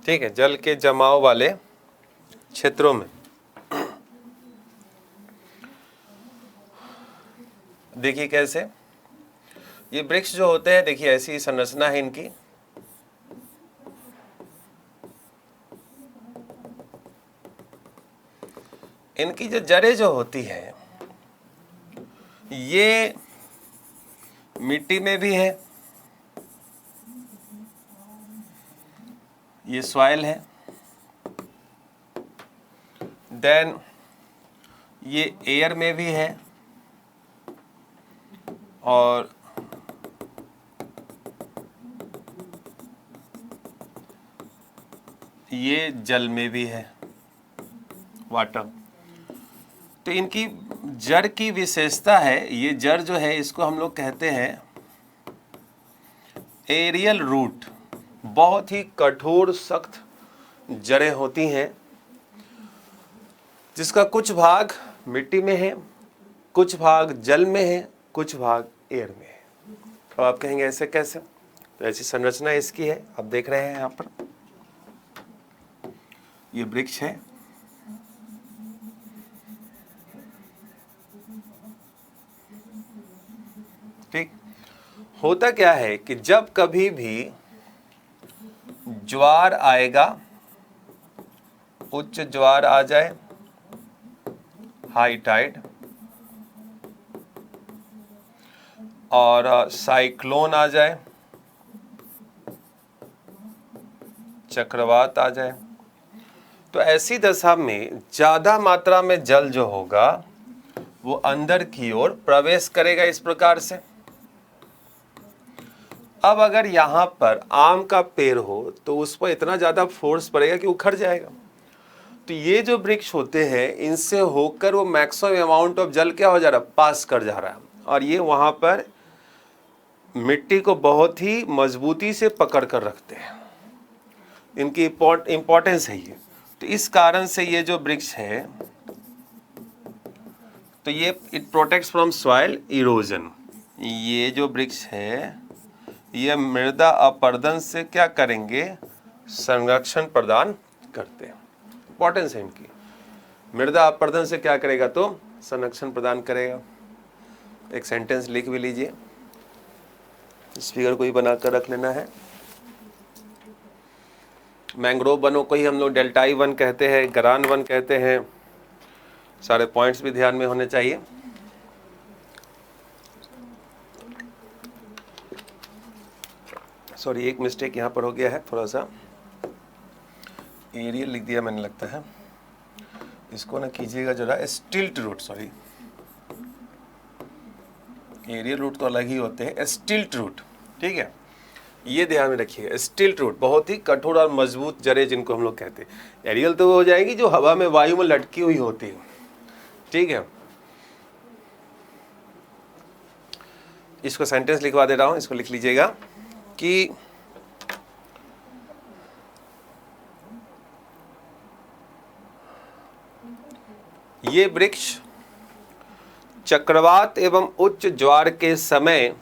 ठीक है, जल के जमाव वाले क्षेत्रों में। देखिए कैसे ये वृक्ष जो होते हैं, देखिए ऐसी संरचना है इनकी। इनकी जो जड़ें जो होती है, ये मिट्टी में भी है, ये सॉइल है, देन ये एयर में भी है, और ये जल में भी है, वाटर। तो इनकी जड़ की विशेषता है, ये जड़ जो है इसको हम लोग कहते हैं एरियल रूट। बहुत ही कठोर सख्त जड़ें होती हैं, जिसका कुछ भाग मिट्टी में है, कुछ भाग जल में है, कुछ भाग एयर में है। तो आप कहेंगे ऐसे कैसे? तो ऐसी संरचना इसकी है। आप देख रहे हैं यहाँ पर ये वृक्ष है, ठीक। होता क्या है कि जब कभी भी ज्वार आएगा, उच्च ज्वार आ जाए, हाई टाइड, और साइक्लोन आ जाए, चक्रवात आ जाए, तो ऐसी दशा में ज्यादा मात्रा में जल जो होगा वो अंदर की ओर प्रवेश करेगा इस प्रकार से। अब अगर यहाँ पर आम का पेड़ हो तो उस पर इतना ज़्यादा फोर्स पड़ेगा कि उखड़ जाएगा। तो ये जो वृक्ष होते हैं, इनसे होकर वो मैक्सिमम अमाउंट ऑफ जल क्या हो जा रहा है, पास कर जा रहा है, और ये वहाँ पर मिट्टी को बहुत ही मजबूती से पकड़ कर रखते हैं, इनकी इम्पोर्टेंस है ये। तो इस कारण से ये जो वृक्ष है तो ये it protects from soil erosion. ये जो वृक्ष है ये मृदा अपरदन से क्या करेंगे, संरक्षण प्रदान करते हैं। इंपॉर्टेंस है इनकी। मृदा अपरदन से क्या करेगा, तो संरक्षण प्रदान करेगा। एक सेंटेंस लिख भी लीजिए, इस फिगर को ही बनाकर रख लेना है। मैंग्रोव वनों को ही हम लोग डेल्टाई वन कहते हैं, गरान वन कहते हैं। सारे पॉइंट्स भी ध्यान में होने चाहिए। सॉरी, एक मिस्टेक यहाँ पर हो गया है, थोड़ा सा एरियल लिख दिया मैंने लगता है। इसको ना कीजिएगा जरा, स्टिल्ट रूट, सॉरी एरियल रूट तो अलग ही होते हैं, स्टिल्ट रूट, ठीक है, ये ध्यान में रखिएगा। स्टिल्ट रूट बहुत ही कठोर और मजबूत जड़ें जिनको हम लोग कहते हैं। एरियल तो वो हो जाएगी जो हवा में, वायु में लटकी हुई होती है, ठीक है। इसको सेंटेंस लिखवा दे रहा हूं, इसको लिख लीजिएगा कि ये वृक्ष चक्रवात एवं उच्च ज्वार के समय,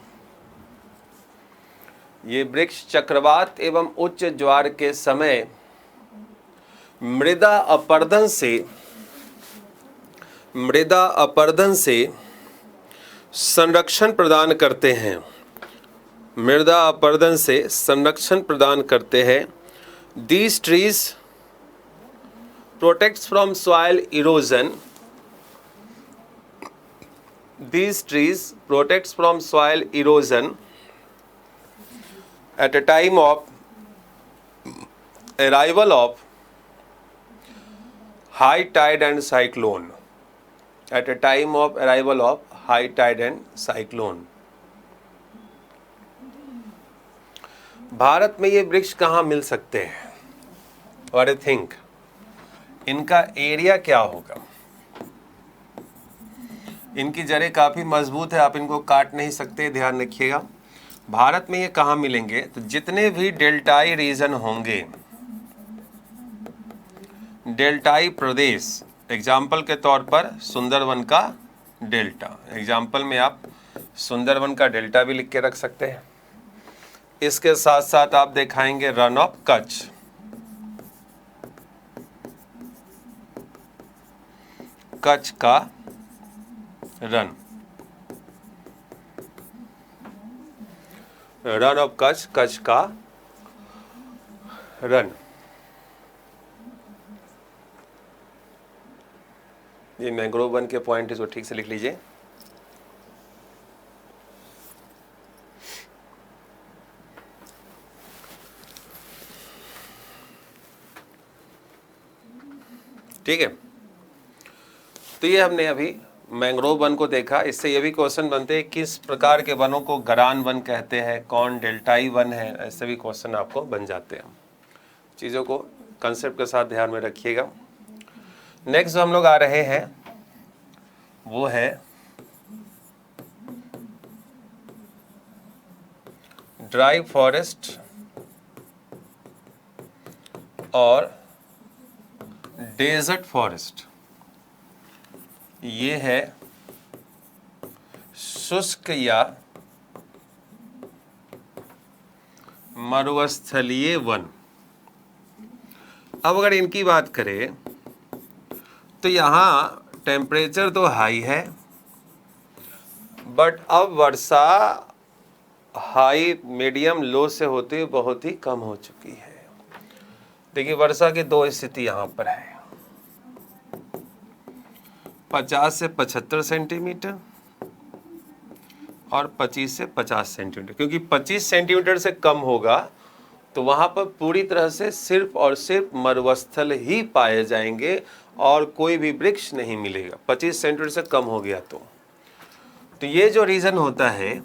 ये वृक्ष चक्रवात एवं उच्च ज्वार के समय मृदा अपरदन से संरक्षण प्रदान करते हैं। मृदा अपरदन से संरक्षण प्रदान करते हैं। These trees protects from soil erosion. These trees protects from soil erosion at a time of arrival of high tide and cyclone. At a time of arrival of high tide and cyclone. Bharat में ये वृक्ष कहाँ मिल सकते हैं? What do you think? इनका area क्या होगा? इनकी जड़ें काफ़ी मजबूत है, आप इनको काट नहीं सकते, ध्यान रखिएगा। भारत में ये कहाँ मिलेंगे? तो जितने भी डेल्टाई रीजन होंगे, डेल्टाई प्रदेश, एग्जाम्पल के तौर पर सुंदरवन का डेल्टा, एग्जाम्पल में आप सुंदरवन का डेल्टा भी लिख के रख सकते हैं। इसके साथ साथ आप दिखाएंगे रन ऑफ कच्छ, कच्छ का run, run of Kutch, Kutch का रन। ये मैंग्रोव वन के पॉइंट इसको ठीक से लिख लीजिए। ठीक है, तो ये हमने अभी मैंग्रोव वन को देखा। इससे ये भी क्वेश्चन बनते हैं किस प्रकार के वनों को गरान वन कहते हैं, कौन डेल्टाई वन है, ऐसे भी क्वेश्चन आपको बन जाते हैं। चीज़ों को कंसेप्ट के साथ ध्यान में रखिएगा। नेक्स्ट जो हम लोग आ रहे हैं वो है ड्राई फॉरेस्ट और डेजर्ट फॉरेस्ट। ये है शुष्क या मरुस्थलीय वन। अब अगर इनकी बात करें तो यहाँ टेम्परेचर तो हाई है, बट अब वर्षा हाई, मीडियम, लो से होते हुए बहुत ही कम हो चुकी है। देखिए वर्षा की दो स्थिति यहाँ पर है, 50 से 75 सेंटीमीटर और 25 से 50 सेंटीमीटर। क्योंकि 25 सेंटीमीटर से कम होगा तो वहाँ पर पूरी तरह से सिर्फ और सिर्फ मरुस्थल ही पाए जाएंगे और कोई भी वृक्ष नहीं मिलेगा। 25 सेंटीमीटर से कम हो गया तो ये जो रीजन होता है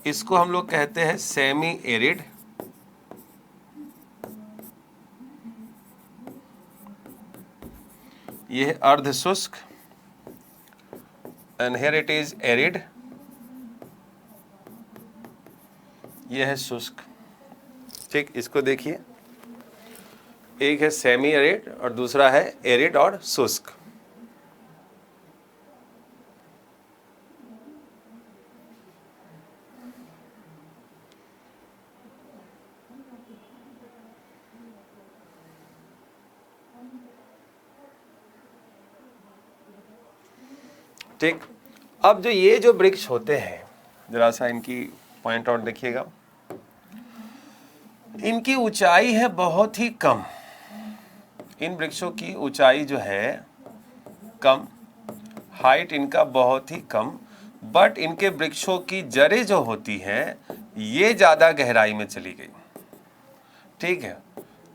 इसको हम लोग कहते हैं सेमी एरिड, ये है अर्ध शुष्क, and here it is arid, ये है शुष्क। ठीक, इसको देखिए, एक है सेमी एरिड और दूसरा है एरिड और शुष्क। ठीक, अब जो ये जो वृक्ष होते हैं, जरा सा इनकी पॉइंट आउट देखिएगा, इनकी ऊंचाई है बहुत ही कम। इन वृक्षों की ऊंचाई जो है कम, हाइट इनका बहुत ही कम, बट इनके वृक्षों की जड़ें जो होती हैं ये ज़्यादा गहराई में चली गई। ठीक है,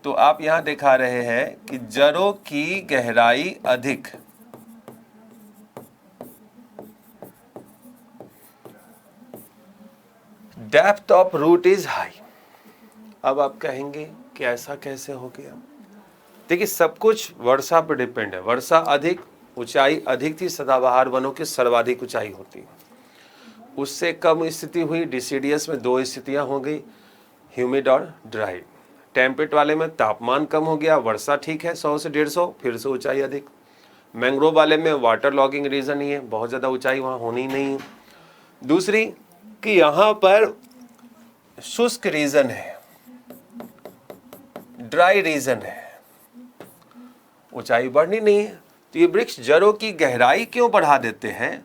तो आप यहाँ दिखा रहे हैं कि जड़ों की गहराई अधिक, depth of root is high. अब आप कहेंगे कि ऐसा कैसे हो गया? देखिए, सब कुछ वर्षा पर डिपेंड है। वर्षा अधिक, ऊंचाई अधिक थी, सदाबहार वनों की सर्वाधिक ऊंचाई होती है। उससे कम स्थिति हुई डिसिडियस में, 2 स्थितियां हो गई, ह्यूमिड और ड्राई। टेम्परेट वाले में तापमान कम हो गया, वर्षा ठीक है 100 से 150, फिर से ऊंचाई अधिक। मैंग्रोव वाले में वाटर लॉगिंग रीजन ही है, बहुत ज़्यादा ऊंचाई वहाँ होनी नहीं है। दूसरी कि यहाँ पर शुष्क रीजन है, ड्राई रीजन है, ऊंचाई बढ़नी नहीं है। तो ये वृक्ष जड़ों की गहराई क्यों बढ़ा देते हैं?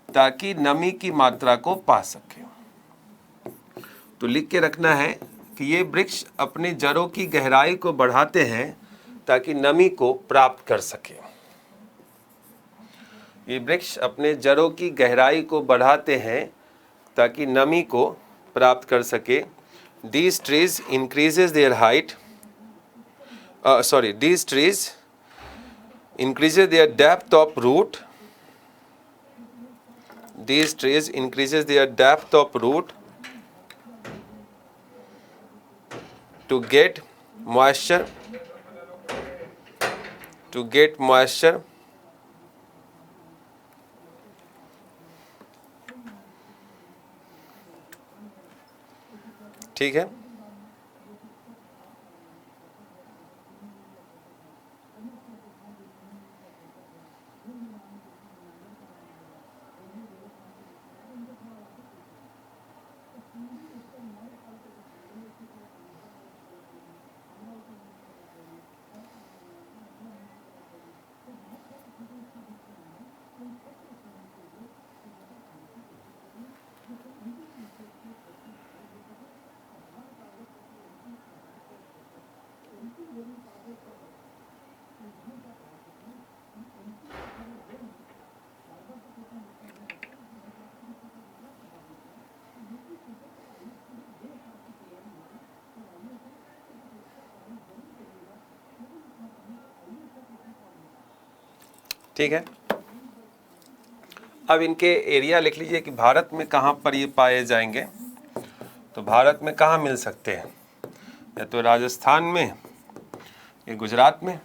ताकि नमी की मात्रा को पा सके। तो लिख के रखना है कि ये वृक्ष अपनी जड़ों की गहराई को बढ़ाते हैं ताकि नमी को प्राप्त कर सके। ये वृक्ष अपने जड़ों की गहराई को बढ़ाते हैं ताकि नमी को प्राप्त कर सके। These trees increases their height. These trees increases their depth of root. These trees increases their depth of root to get moisture. To get moisture. ठीक है, ठीक है। अब इनके एरिया लिख लीजिए कि भारत में कहाँ पर ये पाए जाएंगे। तो भारत में कहाँ मिल सकते हैं? या तो राजस्थान में, या गुजरात में।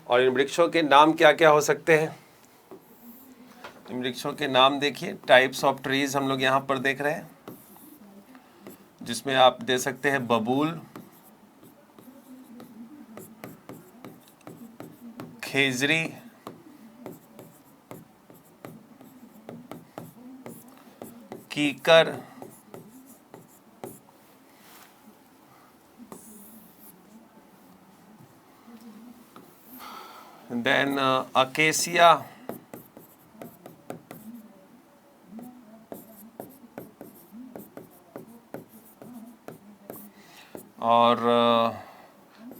और इन वृक्षों के नाम क्या क्या हो सकते हैं? इन वृक्षों के नाम देखिए, टाइप्स ऑफ ट्रीज हम लोग यहाँ पर देख रहे हैं, जिसमें आप दे सकते हैं बबूल, खेजरी, कीकर, देन अकेसिया, और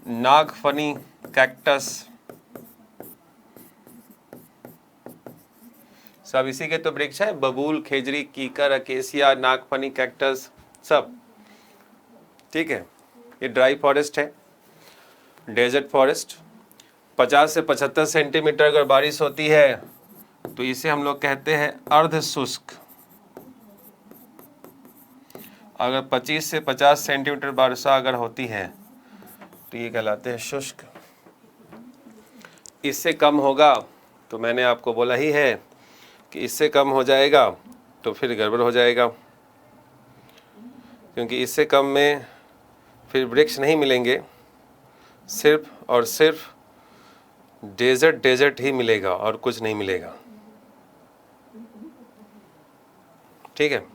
नागफनी कैक्टस। सब इसी के तो वृक्ष है, बबूल, खेजरी, कीकर, अकेसिया, नागफनी, कैक्टस, सब। ठीक है, ये ड्राई फॉरेस्ट है। डेजर्ट फॉरेस्ट 50 से 75 सेंटीमीटर अगर बारिश होती है तो इसे हम लोग कहते हैं अर्ध शुष्क। अगर 25 से 50 सेंटीमीटर वर्षा अगर होती है तो ये कहलाते हैं शुष्क। इससे कम होगा तो मैंने आपको बोला ही है कि इससे कम हो जाएगा तो फिर गड़बड़ हो जाएगा। क्योंकि इससे कम में फिर वृक्ष नहीं मिलेंगे, सिर्फ और सिर्फ डेजर्ट ही मिलेगा और कुछ नहीं मिलेगा। ठीक है,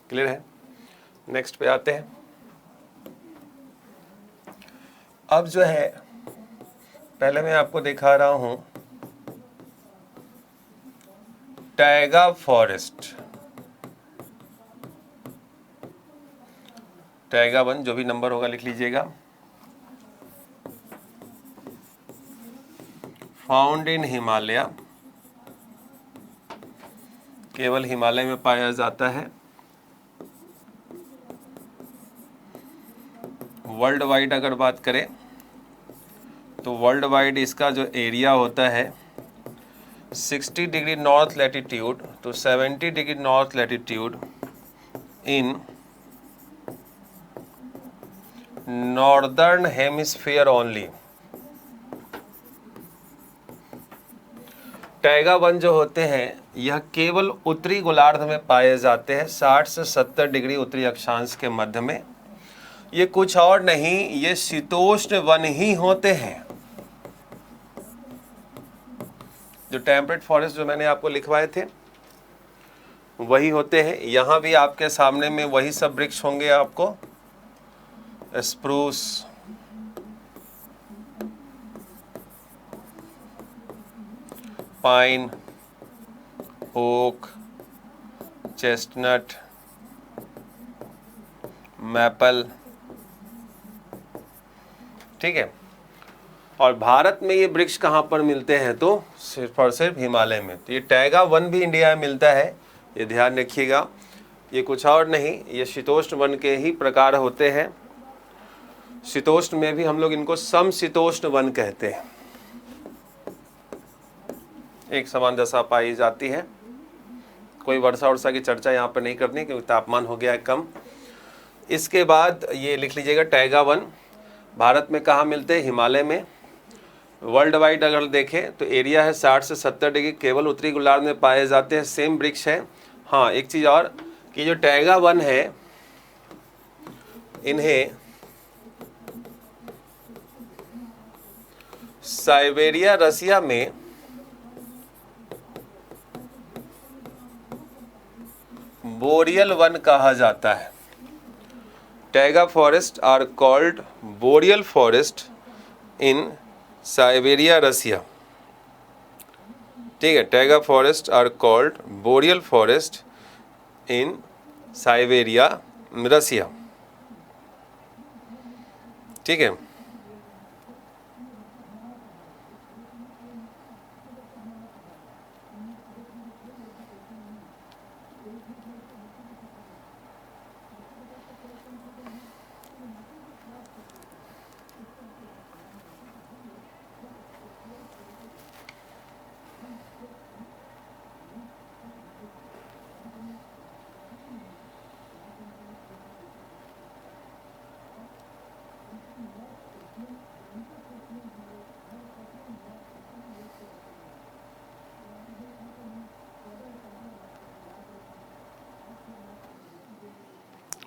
क्लियर है। नेक्स्ट पे आते हैं। अब जो है पहले मैं आपको दिखा रहा हूं टैगा फॉरेस्ट, टैगा 1 जो भी नंबर होगा लिख लीजिएगा। फाउंड इन हिमालय, केवल हिमालय में पाया जाता है। वर्ल्ड वाइड अगर बात करें तो वर्ल्ड वाइड इसका जो एरिया होता है 60 degree north latitude to 70 degree north latitude in northern hemisphere only. Taiga 1 जो होते हैं यह केवल उत्तरी गोलार्ध में पाए जाते हैं, 60 से 70 डिग्री उत्तरी अक्षांश के मध्य में। ये कुछ और नहीं, ये शीतोष्ण वन ही होते हैं। जो टेम्परेट फॉरेस्ट जो मैंने आपको लिखवाए थे वही होते हैं। यहाँ भी आपके सामने में वही सब वृक्ष होंगे आपको, spruce, pine, oak, chestnut, maple. ठीक है, और भारत में ये वृक्ष कहाँ पर मिलते हैं तो सिर्फ और सिर्फ हिमालय में। तो ये टैगा 1 भी इंडिया में मिलता है, ये ध्यान रखिएगा। ये कुछ और नहीं, ये शीतोष्ण वन के ही प्रकार होते हैं। शीतोष्ण में भी हम लोग इनको समशीतोष्ण वन कहते हैं। एक समान दशा पाई जाती है। कोई वर्षा वर्षा की चर्चा यहाँ पर नहीं करनी क्योंकि तापमान हो गया है कम। इसके बाद ये लिख लीजिएगा टैगा 1 भारत में कहाँ मिलते हैं, हिमालय में। वर्ल्ड वाइड अगर देखें तो एरिया है 60 से 70 डिग्री, केवल उत्तरी गोलार्ध में पाए जाते हैं, सेम वृक्ष है। हाँ, एक चीज़ और कि जो टैगा 1 है इन्हें साइबेरिया रसिया में बोरियल वन कहा जाता है। Taiga forest are called boreal forest in Siberia Russia. ठीक है, taiga forest are called boreal forest in Siberia Russia. ठीक है,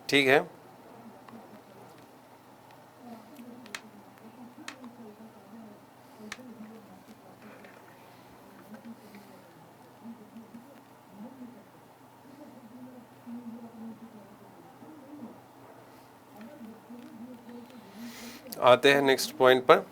ठीक है। आते हैं नेक्स्ट पॉइंट पर।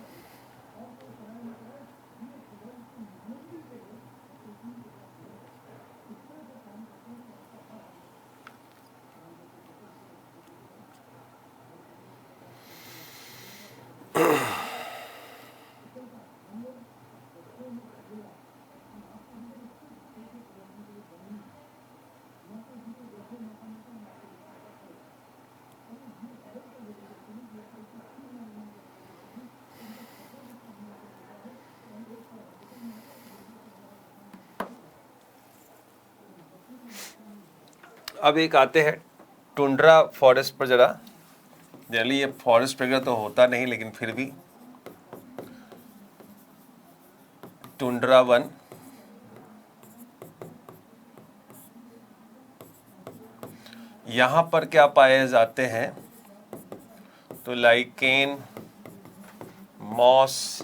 अब एक आते हैं टुंड्रा फॉरेस्ट पर जरा, जनरली ये फॉरेस्ट वगैरह तो होता नहीं लेकिन फिर भी टुंड्रा वन, यहाँ पर क्या पाए जाते हैं, तो लाइकेन, मॉस,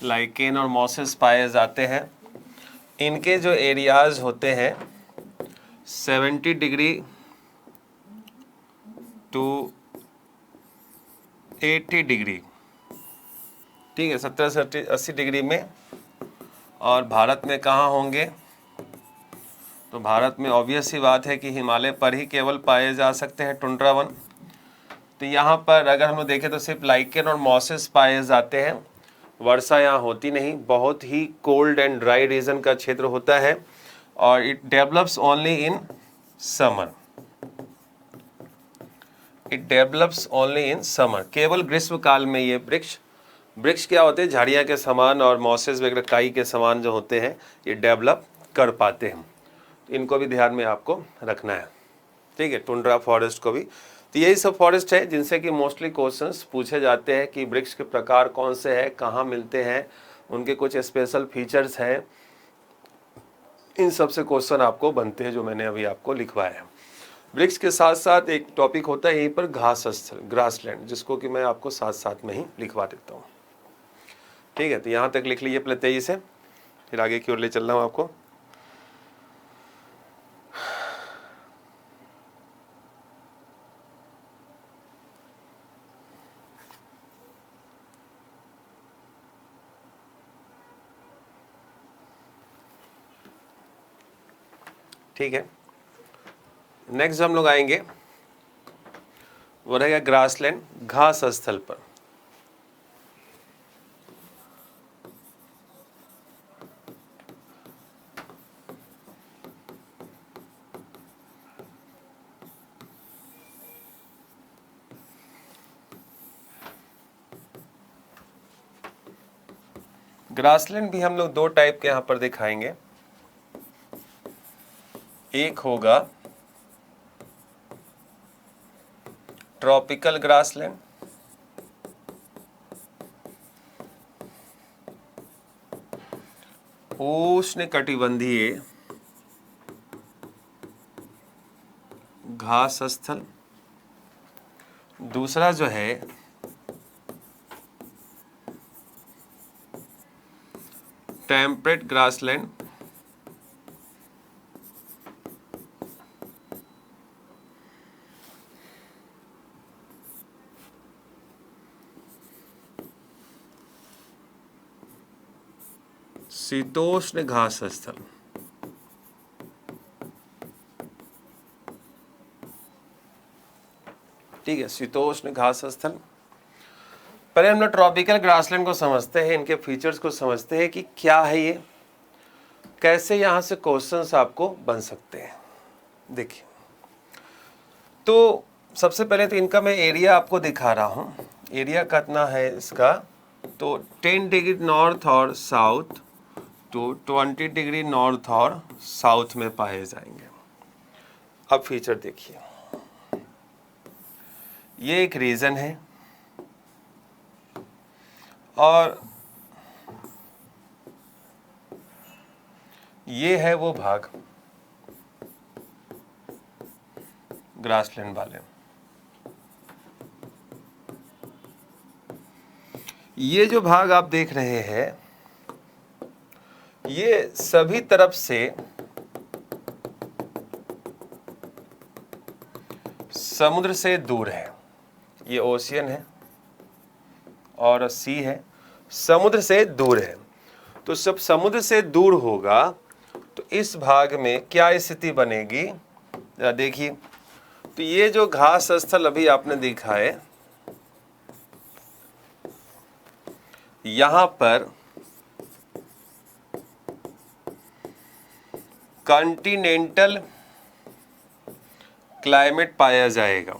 लाइकेन और मॉसेस पाए जाते हैं। इनके जो एरियाज होते हैं 70 डिग्री टू 80 डिग्री, ठीक है, 70 से 80 डिग्री में। और भारत में कहाँ होंगे, तो भारत में ऑब्वियस सी बात है कि हिमालय पर ही केवल पाए जा सकते हैं टुंड्रा वन। तो यहाँ पर अगर हम लोग देखें तो सिर्फ लाइकेन और मॉसेस पाए जाते हैं, वर्षा यहाँ होती नहीं, बहुत ही कोल्ड एंड ड्राई रीजन का क्षेत्र होता है और it develops only in summer, it develops only in summer, केवल ग्रीष्म काल में ये वृक्ष क्या होते हैं, झाड़ियाँ के समान और मॉसेस वगैरह काई के समान जो होते हैं ये डेवलप कर पाते हैं। इनको भी ध्यान में आपको रखना है, ठीक है, टुंड्रा फॉरेस्ट को भी। तो यही सब फॉरेस्ट है जिनसे कि मोस्टली क्वेश्चंस पूछे जाते हैं कि वृक्ष के प्रकार कौन से हैं, कहाँ मिलते हैं, उनके कुछ स्पेशल फीचर्स हैं, इन सब से क्वेश्चन आपको बनते हैं जो मैंने अभी आपको लिखवाया है। वृक्ष के साथ साथ एक टॉपिक होता है यहीं पर घास स्थल, ग्रासलैंड, जिसको कि मैं आपको साथ साथ में ही लिखवा देता हूँ, ठीक है। तो यहाँ तक लिख लीजिए पहले तेजी से, फिर आगे की ओर ले चल रहा हूँ आपको। ठीक है, नेक्स्ट हम लोग आएंगे वो रहेगा ग्रासलैंड, घास स्थल पर। ग्रासलैंड भी हम लोग दो टाइप के यहाँ पर दिखाएंगे, एक होगा ट्रॉपिकल ग्रासलैंड, उष्णकटिबंधीय घास स्थल। दूसरा जो है टेम्परेट ग्रासलैंड, शीतोष्ण घास स्थल। ठीक है, शीतोष्ण घास स्थल। पहले हम लोग ट्रॉपिकल ग्रासलैंड को समझते हैं, इनके फीचर्स को समझते हैं कि क्या है ये, कैसे यहाँ से क्वेश्चंस आपको बन सकते हैं। देखिए, तो सबसे पहले तो इनका मैं एरिया आपको दिखा रहा हूँ। एरिया कितना है इसका, तो 10 डिग्री नॉर्थ और साउथ टू 20 डिग्री नॉर्थ और साउथ में पाए जाएंगे। अब फीचर देखिए, ये एक रीजन है और ये है वो भाग ग्रासलैंड वाले। ये जो भाग आप देख रहे हैं ये सभी तरफ से समुद्र से दूर है। ये ओशियन है और सी है, समुद्र से दूर है। तो जब समुद्र से दूर होगा तो इस भाग में क्या स्थिति बनेगी, जरा देखिए। तो ये जो घास स्थल अभी आपने देखा है, यहां पर कॉन्टिनेंटल क्लाइमेट पाया जाएगा,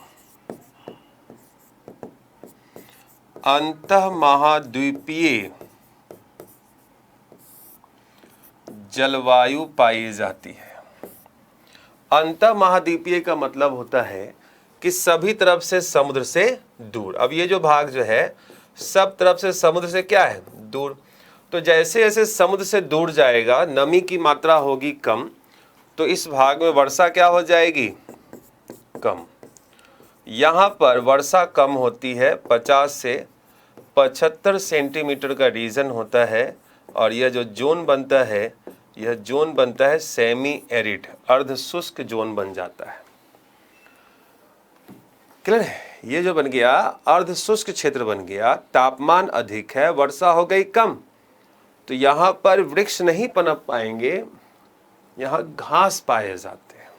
अंतः महाद्वीपीय जलवायु पाई जाती है। अंतः महाद्वीपीय का मतलब होता है कि सभी तरफ से समुद्र से दूर। अब ये जो भाग जो है सब तरफ से समुद्र से क्या है, दूर। तो जैसे जैसे समुद्र से दूर जाएगा नमी की मात्रा होगी कम, तो इस भाग में वर्षा क्या हो जाएगी, कम। यहाँ पर वर्षा कम होती है, 50 से 75 सेंटीमीटर का रीजन होता है, और यह जो जोन बनता है, यह जोन बनता है सेमी एरिड, अर्ध शुष्क जोन बन जाता है। क्लियर है? ये जो बन गया अर्ध शुष्क क्षेत्र बन गया, तापमान अधिक है, वर्षा हो गई कम, तो यहाँ पर वृक्ष नहीं पनप पाएंगे, यहाँ घास पाए जाते हैं।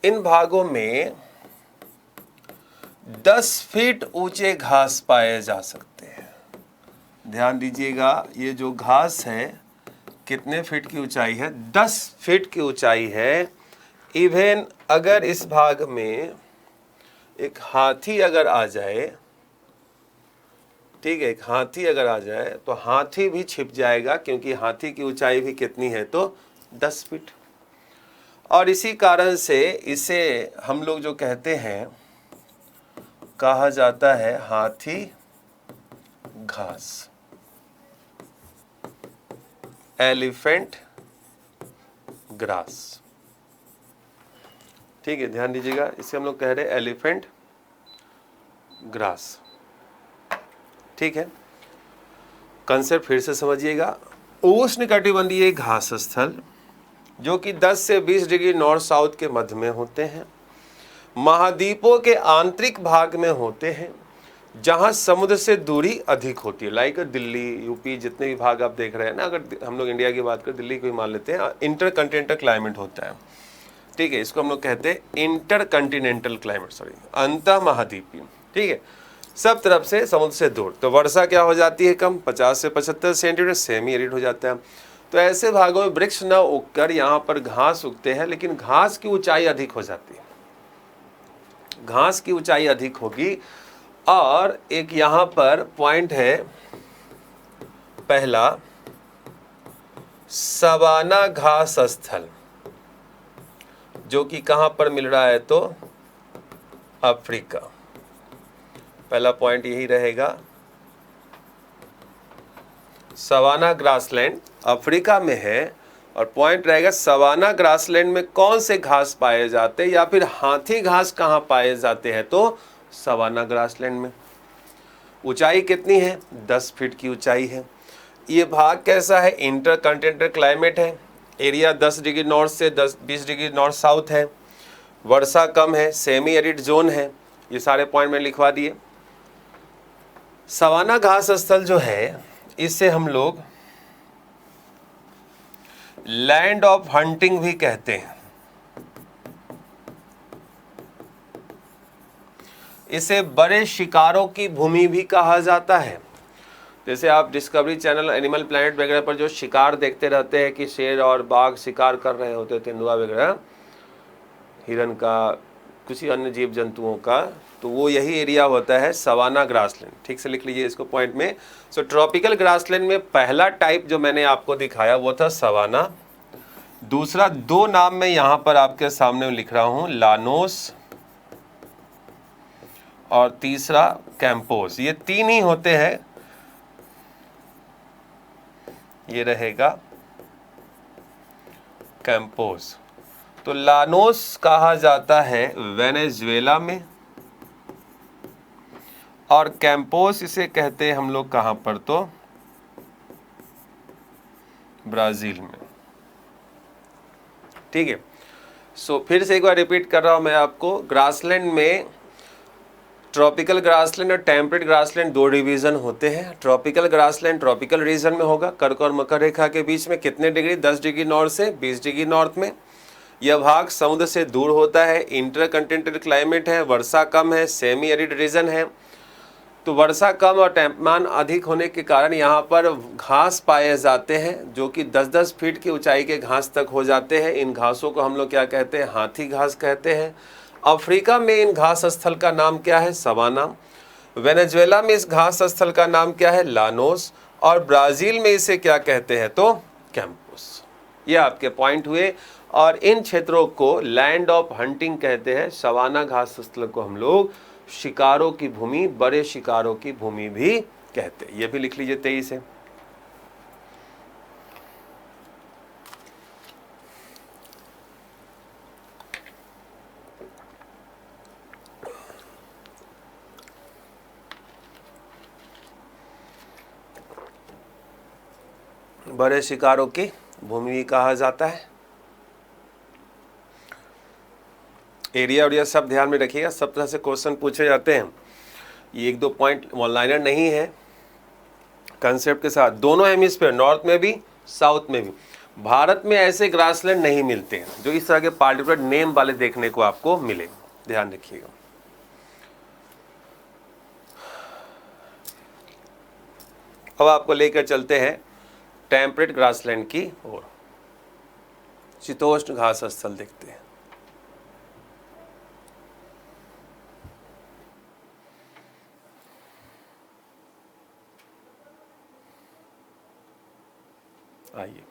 इन भागों में 10 फीट ऊंचे घास पाए जा सकते हैं। ध्यान दीजिएगा, ये जो घास है कितने फीट की ऊंचाई है, 10 फीट की ऊंचाई है। इवन अगर इस भाग में एक हाथी अगर आ जाए, ठीक है, एक हाथी अगर आ जाए तो हाथी भी छिप जाएगा, क्योंकि हाथी की ऊंचाई भी कितनी है, तो 10 फीट। और इसी कारण से इसे हम लोग जो कहते हैं, कहा जाता है हाथी घास, एलिफेंट ग्रास। ठीक है, ध्यान दीजिएगा, इसे हम लोग कह रहे हैं एलिफेंट ग्रास। ठीक है, कंसेप्ट फिर से समझिएगा। उष्णकटिबंधीय घास स्थल जो कि 10 से 20 डिग्री नॉर्थ साउथ के मध्य में होते हैं, महाद्वीपों के आंतरिक भाग में होते हैं, जहां समुद्र से दूरी अधिक होती है। लाइक दिल्ली, यूपी, जितने भी भाग आप देख रहे हैं ना, अगर हम लोग इंडिया की बात करें, दिल्ली को ही मान लेते हैं, इंटर कंटिनेंटल क्लाइमेट होता है। ठीक है, इसको हम लोग कहते हैं इंटर कंटिनेंटल क्लाइमेट, सॉरी, अंतः महाद्वीपीय। ठीक है, सब तरफ से समुद्र से दूर, तो वर्षा क्या हो जाती है, कम, 50 से 75 सेंटीमीटर, सेमी एरिड हो जाता है। तो ऐसे भागों में वृक्ष न उगकर यहाँ पर घास उगते हैं, लेकिन घास की ऊंचाई अधिक हो जाती है, घास की ऊंचाई अधिक होगी। और एक यहाँ पर पॉइंट है, पहला, सवाना घास स्थल, जो कि कहां पर मिल रहा है, तो अफ्रीका। पहला पॉइंट यही रहेगा, सवाना ग्रासलैंड अफ्रीका में है। और पॉइंट रहेगा सवाना ग्रासलैंड में कौन से घास पाए जाते हैं, या फिर हाथी घास कहां पाए जाते हैं, तो सवाना ग्रासलैंड में। ऊंचाई कितनी है, 10 फीट की ऊंचाई है। ये भाग कैसा है, इंटर कंटिनेंटल क्लाइमेट है, एरिया 10 डिग्री नॉर्थ से 20 डिग्री नॉर्थ साउथ है, वर्षा कम है, सेमी एरिड जोन है। ये सारे पॉइंट मैंने लिखवा दिए। सवाना घास स्थल जो है, इसे हम लोग लैंड ऑफ हंटिंग भी कहते हैं। इसे बड़े शिकारों की भूमि भी कहा जाता है। जैसे आप डिस्कवरी चैनल, एनिमल प्लैनेट वगैरह पर जो शिकार देखते रहते हैं कि शेर और बाघ शिकार कर रहे होते, तेंदुआ वगैरह, हिरन का, किसी अन्य जीव जंतुओं का, तो वो यही एरिया होता है सवाना ग्रासलैंड। ठीक से लिख लीजिए इसको पॉइंट में। सो ट्रॉपिकल ग्रासलैंड में पहला टाइप जो मैंने आपको दिखाया वो था सवाना। दूसरा, 2 नाम मैं यहाँ पर आपके सामने लिख रहा हूँ, लानोस, और तीसरा कैंपोस। ये 3 ही होते हैं। ये रहेगा कैंपोस। तो लानोस कहा जाता है वेनेजुएला में, और कैंपोस इसे कहते हैं हम लोग कहां पर, तो ब्राजील में। ठीक है, सो फिर से एक बार रिपीट कर रहा हूं मैं आपको। ग्रासलैंड में ट्रॉपिकल ग्रासलैंड और टेम्परेट ग्रासलैंड 2 डिवीजन होते हैं। ट्रॉपिकल ग्रासलैंड ट्रॉपिकल रीजन में होगा, कर्क और मकर रेखा के बीच में कितने डिग्री, 10 डिग्री नॉर्थ से 20 डिग्री नॉर्थ में। यह भाग समुद्र से दूर होता है, इंटर कंटिनेंटल क्लाइमेट है, वर्षा कम है, सेमी एरिड रीजन है। तो वर्षा कम और तापमान अधिक होने के कारण यहाँ पर घास पाए जाते हैं, जो कि 10-10 फीट की ऊंचाई के घास तक हो जाते हैं। इन घासों को हम लोग क्या कहते हैं, हाथी घास कहते हैं। अफ्रीका में इन घास स्थल का नाम क्या है, सवाना। वेनेजुएला में इस घास स्थल का नाम क्या है, लानोस। और ब्राज़ील में इसे क्या कहते हैं, तो कैंपस। ये आपके पॉइंट हुए। और इन क्षेत्रों को लैंड ऑफ हंटिंग कहते हैं। सवाना घास स्थल को हम लोग शिकारों की भूमि, बड़े शिकारों की भूमि भी कहते हैं। ये भी लिख लीजिए 23 है। बड़े शिकारों की भूमि भी कहा जाता है। एरिया और ये सब ध्यान में रखिएगा, सब तरह से क्वेश्चन पूछे जाते हैं। ये एक दो पॉइंट वन लाइनर नहीं है, कंसेप्ट के साथ। दोनों हेमिस्फीयर, नॉर्थ में भी साउथ में भी, भारत में ऐसे ग्रासलैंड नहीं मिलते हैं जो इस तरह के पार्टिकुलर नेम वाले देखने को आपको मिले, ध्यान रखिएगा। अब आपको लेकर चलते हैं टेम्परेट ग्रासलैंड की ओर। शीतोष्ण घास स्थल देखते हैं। आइए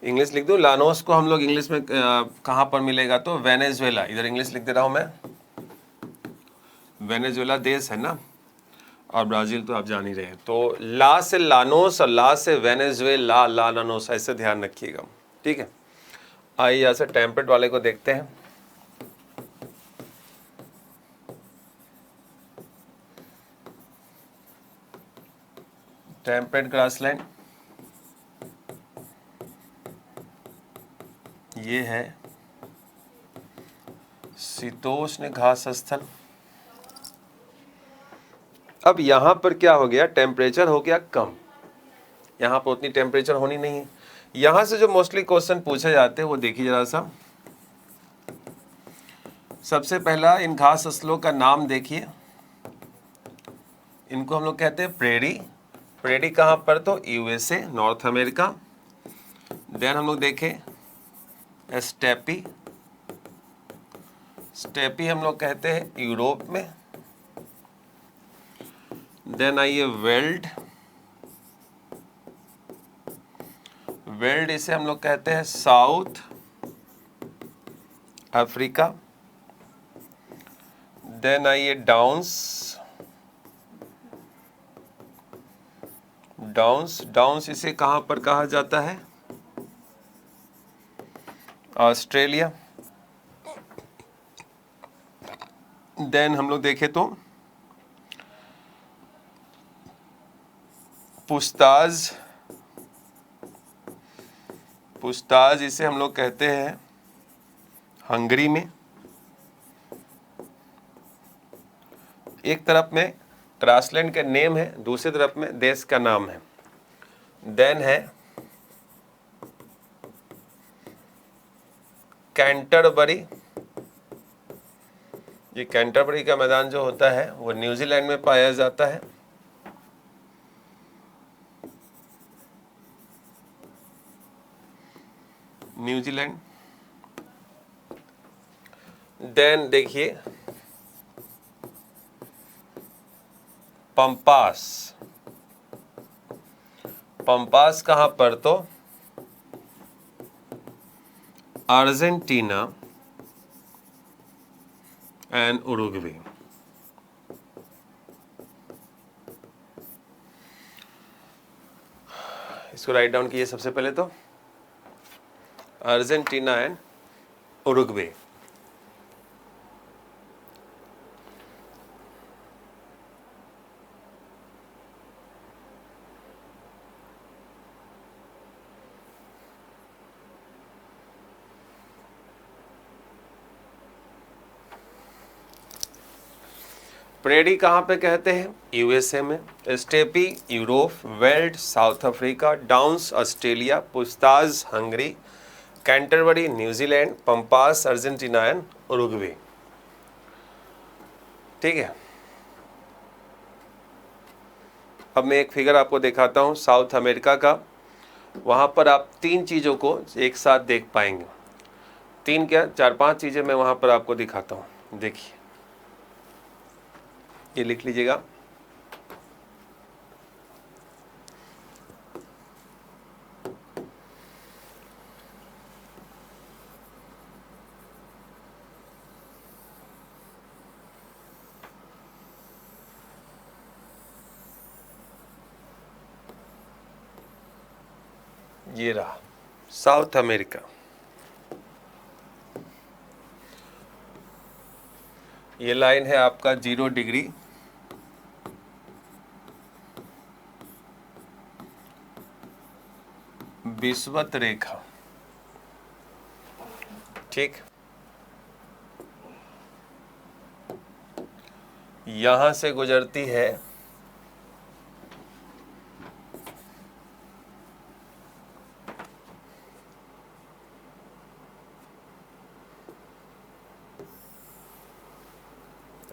इंग्लिश लिख दूं। लानोस को हम लोग इंग्लिश में कहाँ पर मिलेगा, तो वेनेजुएला। इधर इंग्लिश लिख दे रहा हूं मैं। वेनेजुएला देश है ना, और ब्राजील तो आप जान ही रहे हैं। तो ला से लानोस और ला से वेनेजुएला, ला लानोस, ऐसे ध्यान रखिएगा, ठीक है। आइए यहाँ से टेम्परेट वाले को देखते हैं। टेम्परेट ग्रासलैंड ये है शीतोष्ण घास स्थल। अब यहाँ पर क्या हो गया, टेम्परेचर हो गया कम। यहाँ पर उतनी टेम्परेचर होनी नहीं है। यहाँ से जो मोस्टली क्वेश्चन पूछे जाते हैं वो देखिए जरा सा। सबसे पहला इन घास स्थलों का नाम देखिए। इनको हम लोग कहते हैं प्रेरी। प्रेरी कहाँ पर, तो यूएसए, नॉर्थ अमेरिका। देन हम लोग देखें स्टेपी। स्टेपी हम लोग कहते हैं यूरोप में। देन आइए वेल्ड। वेल्ड इसे हम लोग कहते हैं साउथ अफ्रीका। देन आइए डाउन्स। डाउन्स, डाउन्स इसे कहाँ पर कहा जाता है, ऑस्ट्रेलिया। देन हम लोग देखें तो पुस्ताज। पुस्ताज इसे हम लोग कहते हैं हंगरी में। एक तरफ में ग्रासलैंड का नेम है, दूसरी तरफ में देश का नाम है। देन है कैंटरबरी। ये कैंटरबरी का मैदान जो होता है वो न्यूजीलैंड में पाया जाता है। न्यूजीलैंड। देन देखिए पंपास। पंपास कहाँ पर, तो अर्जेंटीना एंड उरुग्वे। इसको राइट डाउन कीजिए सबसे पहले तो, अर्जेंटीना एंड उरुग्वे। प्रेरी कहाँ पे कहते हैं, यूएसए में। Steppe Europe, weld south Africa, downs Australia, पुस्ताज Hungary, Canterbury New Zealand, pampas Argentina and Uruguay. ठीक है। अब मैं एक फिगर आपको दिखाता हूँ साउथ अमेरिका का। वहाँ पर आप तीन चीज़ों को एक साथ देख पाएंगे। तीन क्या, चार पांच चीज़ें मैं वहाँ पर आपको दिखाता हूँ। देखिए, ये लिख लीजिएगा। ये रहा साउथ अमेरिका। ये लाइन है आपका 0 डिग्री, विषुवत रेखा, ठीक। यहां से गुजरती है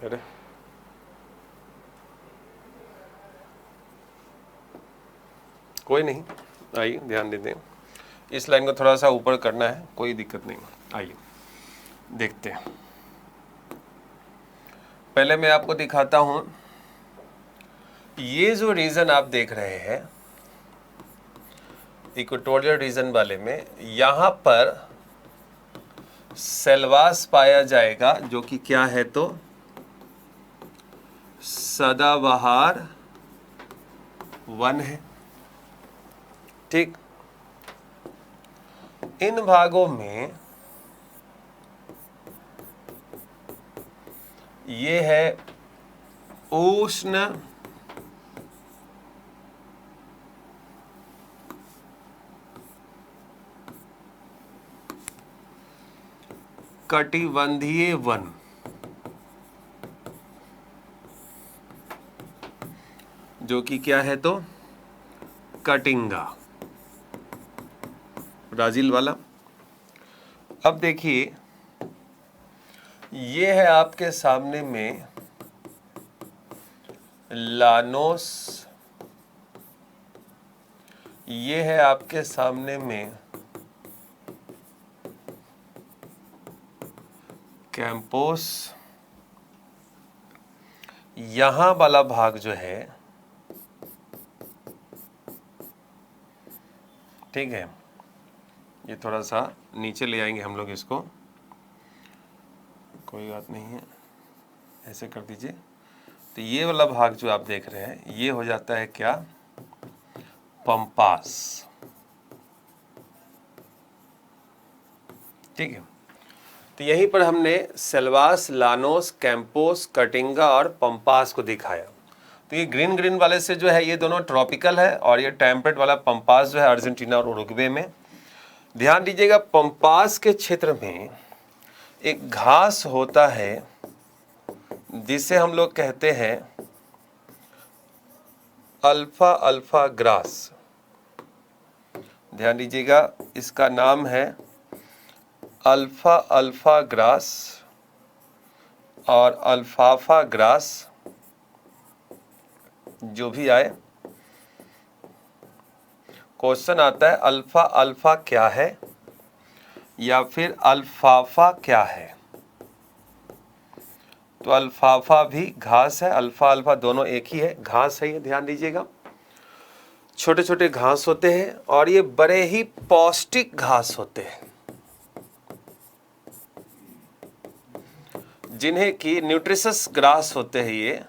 अरे कोई नहीं, आइए ध्यान दे दें, इस लाइन को थोड़ा सा ऊपर करना है, कोई दिक्कत नहीं। आइए देखते हैं। पहले मैं आपको दिखाता हूं, ये जो रीजन आप देख रहे हैं इक्वेटोरियल रीजन वाले में, यहां पर सेलवास पाया जाएगा, जो कि क्या है तो सदाबहार वन है, ठीक। इन भागों में ये है उष्ण कटिबंधीय वन, जो कि क्या है तो कटिंगा, ब्राजील वाला। अब देखिए, ये है आपके सामने में लानोस, ये है आपके सामने में कैंपोस। यहां वाला भाग जो है, ठीक है, ये थोड़ा सा नीचे ले आएंगे हम लोग इसको, कोई बात नहीं है, ऐसे कर दीजिए। तो ये वाला भाग जो आप देख रहे हैं, ये हो जाता है क्या, पंपास, ठीक है। तो यहीं पर हमने सेल्वास, लानोस, कैंपोस, कटिंगा और पंपास को दिखाया। तो ये ग्रीन ग्रीन वाले से जो है ये दोनों ट्रॉपिकल है, और ये टेम्परेट वाला पंपास जो है अर्जेंटीना और उरुग्वे में। ध्यान दीजिएगा, पंपास के क्षेत्र में एक घास होता है जिसे हम लोग कहते हैं अल्फा अल्फा ग्रास। ध्यान दीजिएगा, इसका नाम है अल्फा अल्फा ग्रास और अल्फाफा ग्रास, जो भी आए। क्वेश्चन आता है अल्फा अल्फा क्या है या फिर अल्फाफा क्या है। तो अल्फाफा भी घास है, अल्फा अल्फा दोनों एक ही है, घास है ये, ध्यान दीजिएगा। छोटे छोटे घास होते हैं और ये बड़े ही पौष्टिक घास होते हैं, जिन्हें की न्यूट्रिशस ग्रास होते हैं।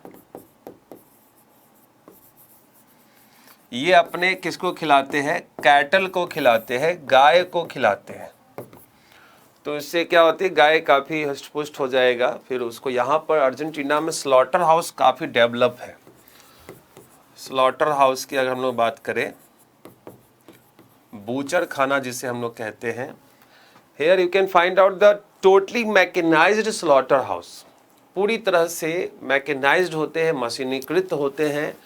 ये अपने किसको खिलाते हैं, कैटल को खिलाते हैं, गाय को खिलाते हैं। तो इससे क्या होती है, गाय काफ़ी हष्ट-पुष्ट हो जाएगा। फिर उसको यहाँ पर अर्जेंटीना में स्लॉटर हाउस काफ़ी डेवलप है। स्लॉटर हाउस की अगर हम लोग बात करें, बूचर खाना जिसे हम लोग कहते हैं, here you can find out the totally mechanized slaughter house. पूरी तरह से मैकेनाइज्ड होते हैं, मशीनीकृत होते हैं।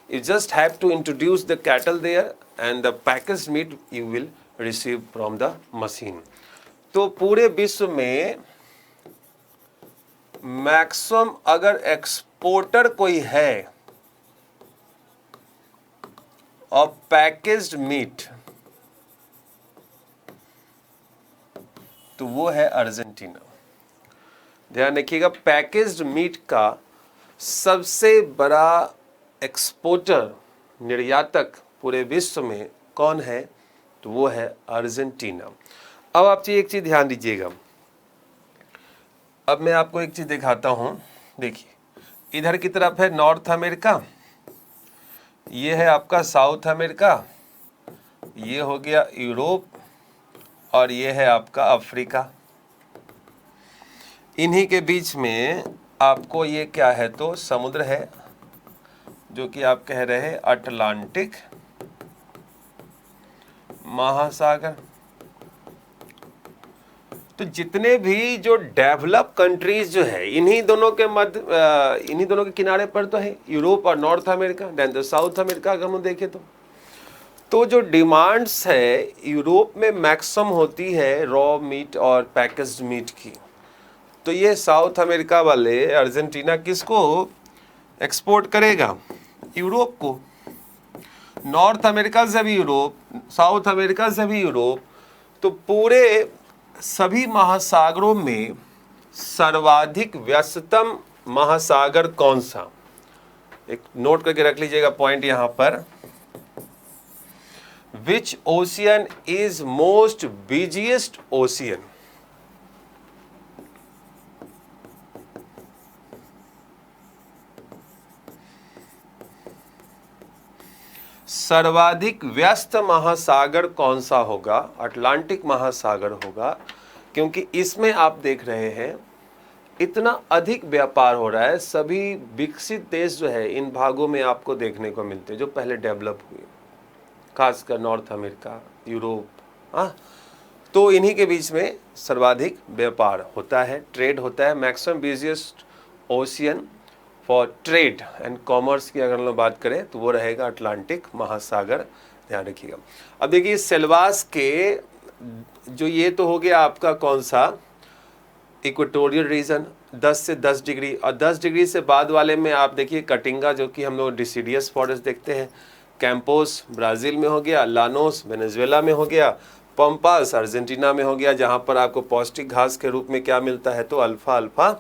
You just have to introduce the cattle there and the packaged meat you will receive from the machine. तो पूरे विश्व में मैक्सिमम अगर एक्सपोर्टर कोई है और पैकेज्ड मीट, तो वो है अर्जेंटीना। ध्यान रखिएगा, पैकेज्ड मीट का सबसे बड़ा एक्सपोर्टर, निर्यातक पूरे विश्व में कौन है, तो वो है अर्जेंटीना। अब आप एक चीज ध्यान दीजिएगा, अब मैं आपको एक चीज दिखाता हूं। देखिए, इधर की तरफ है नॉर्थ अमेरिका, ये है आपका साउथ अमेरिका, ये हो गया यूरोप और ये है आपका अफ्रीका। इन्हीं के बीच में आपको ये क्या है, तो समुद्र है जो कि आप कह रहे हैं अटलांटिक महासागर। तो जितने भी जो डेवलप कंट्रीज जो है इन्हीं दोनों के मध्य इन्हीं दोनों के किनारे पर तो है यूरोप और नॉर्थ अमेरिका। देन तो साउथ अमेरिका अगर हम देखें तो जो डिमांड्स है यूरोप में मैक्सिमम होती है रॉ मीट और पैकेज्ड मीट की। तो ये साउथ अमेरिका वाले अर्जेंटीना किसको एक्सपोर्ट करेगा, यूरोप को। नॉर्थ अमेरिका से भी यूरोप, साउथ अमेरिका से भी यूरोप। तो पूरे सभी महासागरों में सर्वाधिक व्यस्ततम महासागर कौन सा, एक नोट करके रख लीजिएगा पॉइंट यहां पर। Which ocean is most busiest ocean. सर्वाधिक व्यस्त महासागर कौन सा होगा, अटलांटिक महासागर होगा, क्योंकि इसमें आप देख रहे हैं इतना अधिक व्यापार हो रहा है। सभी विकसित देश जो है इन भागों में आपको देखने को मिलते हैं जो पहले डेवलप हुए, खासकर नॉर्थ अमेरिका, यूरोप। हाँ, तो इन्हीं के बीच में सर्वाधिक व्यापार होता है, ट्रेड होता है। Maximum busiest ocean for trade and commerce की अगर हम लोग बात करें तो वो रहेगा अटलांटिक महासागर, ध्यान रखिएगा। अब देखिए सेल्वास के जो ये तो हो गया आपका कौन सा, इक्वेटोरियल रीजन 10 से 10 डिग्री, और 10 डिग्री से बाद वाले में आप देखिए कटिंगा जो कि हम लोग डिसीडियस फॉरेस्ट देखते हैं, कैंपोस ब्राज़ील में हो गया, लानोस वेनेजुएला में हो गया, पंपास अर्जेंटीना में हो गया, जहाँ पर आपको पौष्टिक घास के रूप में क्या मिलता है, तो अल्फा अल्फा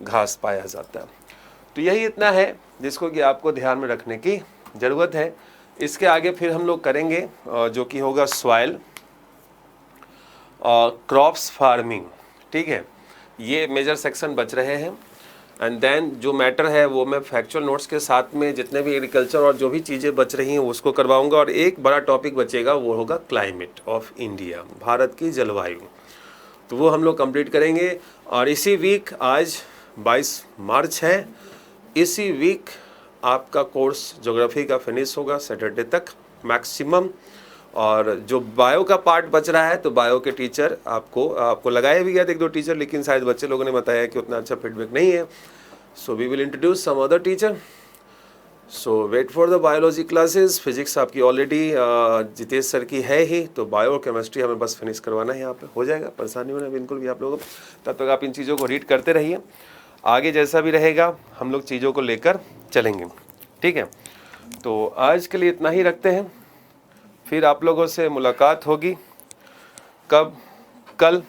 घास पाया जाता है। तो यही इतना है जिसको कि आपको ध्यान में रखने की ज़रूरत है। इसके आगे फिर हम लोग करेंगे जो कि होगा सॉइल और क्रॉप्स फार्मिंग, ठीक है। ये मेजर सेक्शन बच रहे हैं। एंड देन जो मैटर है वो मैं फैक्चुअल नोट्स के साथ में जितने भी एग्रीकल्चर और जो भी चीज़ें बच रही हैं उसको करवाऊंगा। और एक बड़ा टॉपिक बचेगा वो होगा क्लाइमेट ऑफ इंडिया, भारत की जलवायु, तो वो हम लोग कंप्लीट करेंगे। और इसी वीक आज 22 मार्च है, इसी वीक आपका कोर्स ज्योग्राफी का फिनिश होगा सैटरडे तक मैक्सिमम। और जो बायो का पार्ट बच रहा है तो बायो के टीचर आपको लगाए भी गए थे 1-2 टीचर, लेकिन शायद बच्चे लोगों ने बताया कि उतना अच्छा फीडबैक नहीं है। So we will introduce some other teacher. So wait for the biology classes. Physics आपकी ऑलरेडी जितेश सर की है ही, तो बायो केमिस्ट्री हमें बस फिनिश करवाना है, यहाँ पे हो जाएगा, परेशानी होना बिल्कुल भी आप लोगों को। तब तक आप इन चीज़ों को रीड करते रहिए, आगे जैसा भी रहेगा हम लोग चीज़ों को लेकर चलेंगे, ठीक है। तो आज के लिए इतना ही रखते हैं, फिर आप लोगों से मुलाकात होगी कब, कल,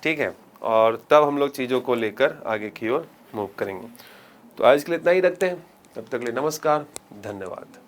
ठीक है। और तब हम लोग चीज़ों को लेकर आगे की ओर मूव करेंगे। तो आज के लिए इतना ही रखते हैं, तब तक के लिए नमस्कार, धन्यवाद।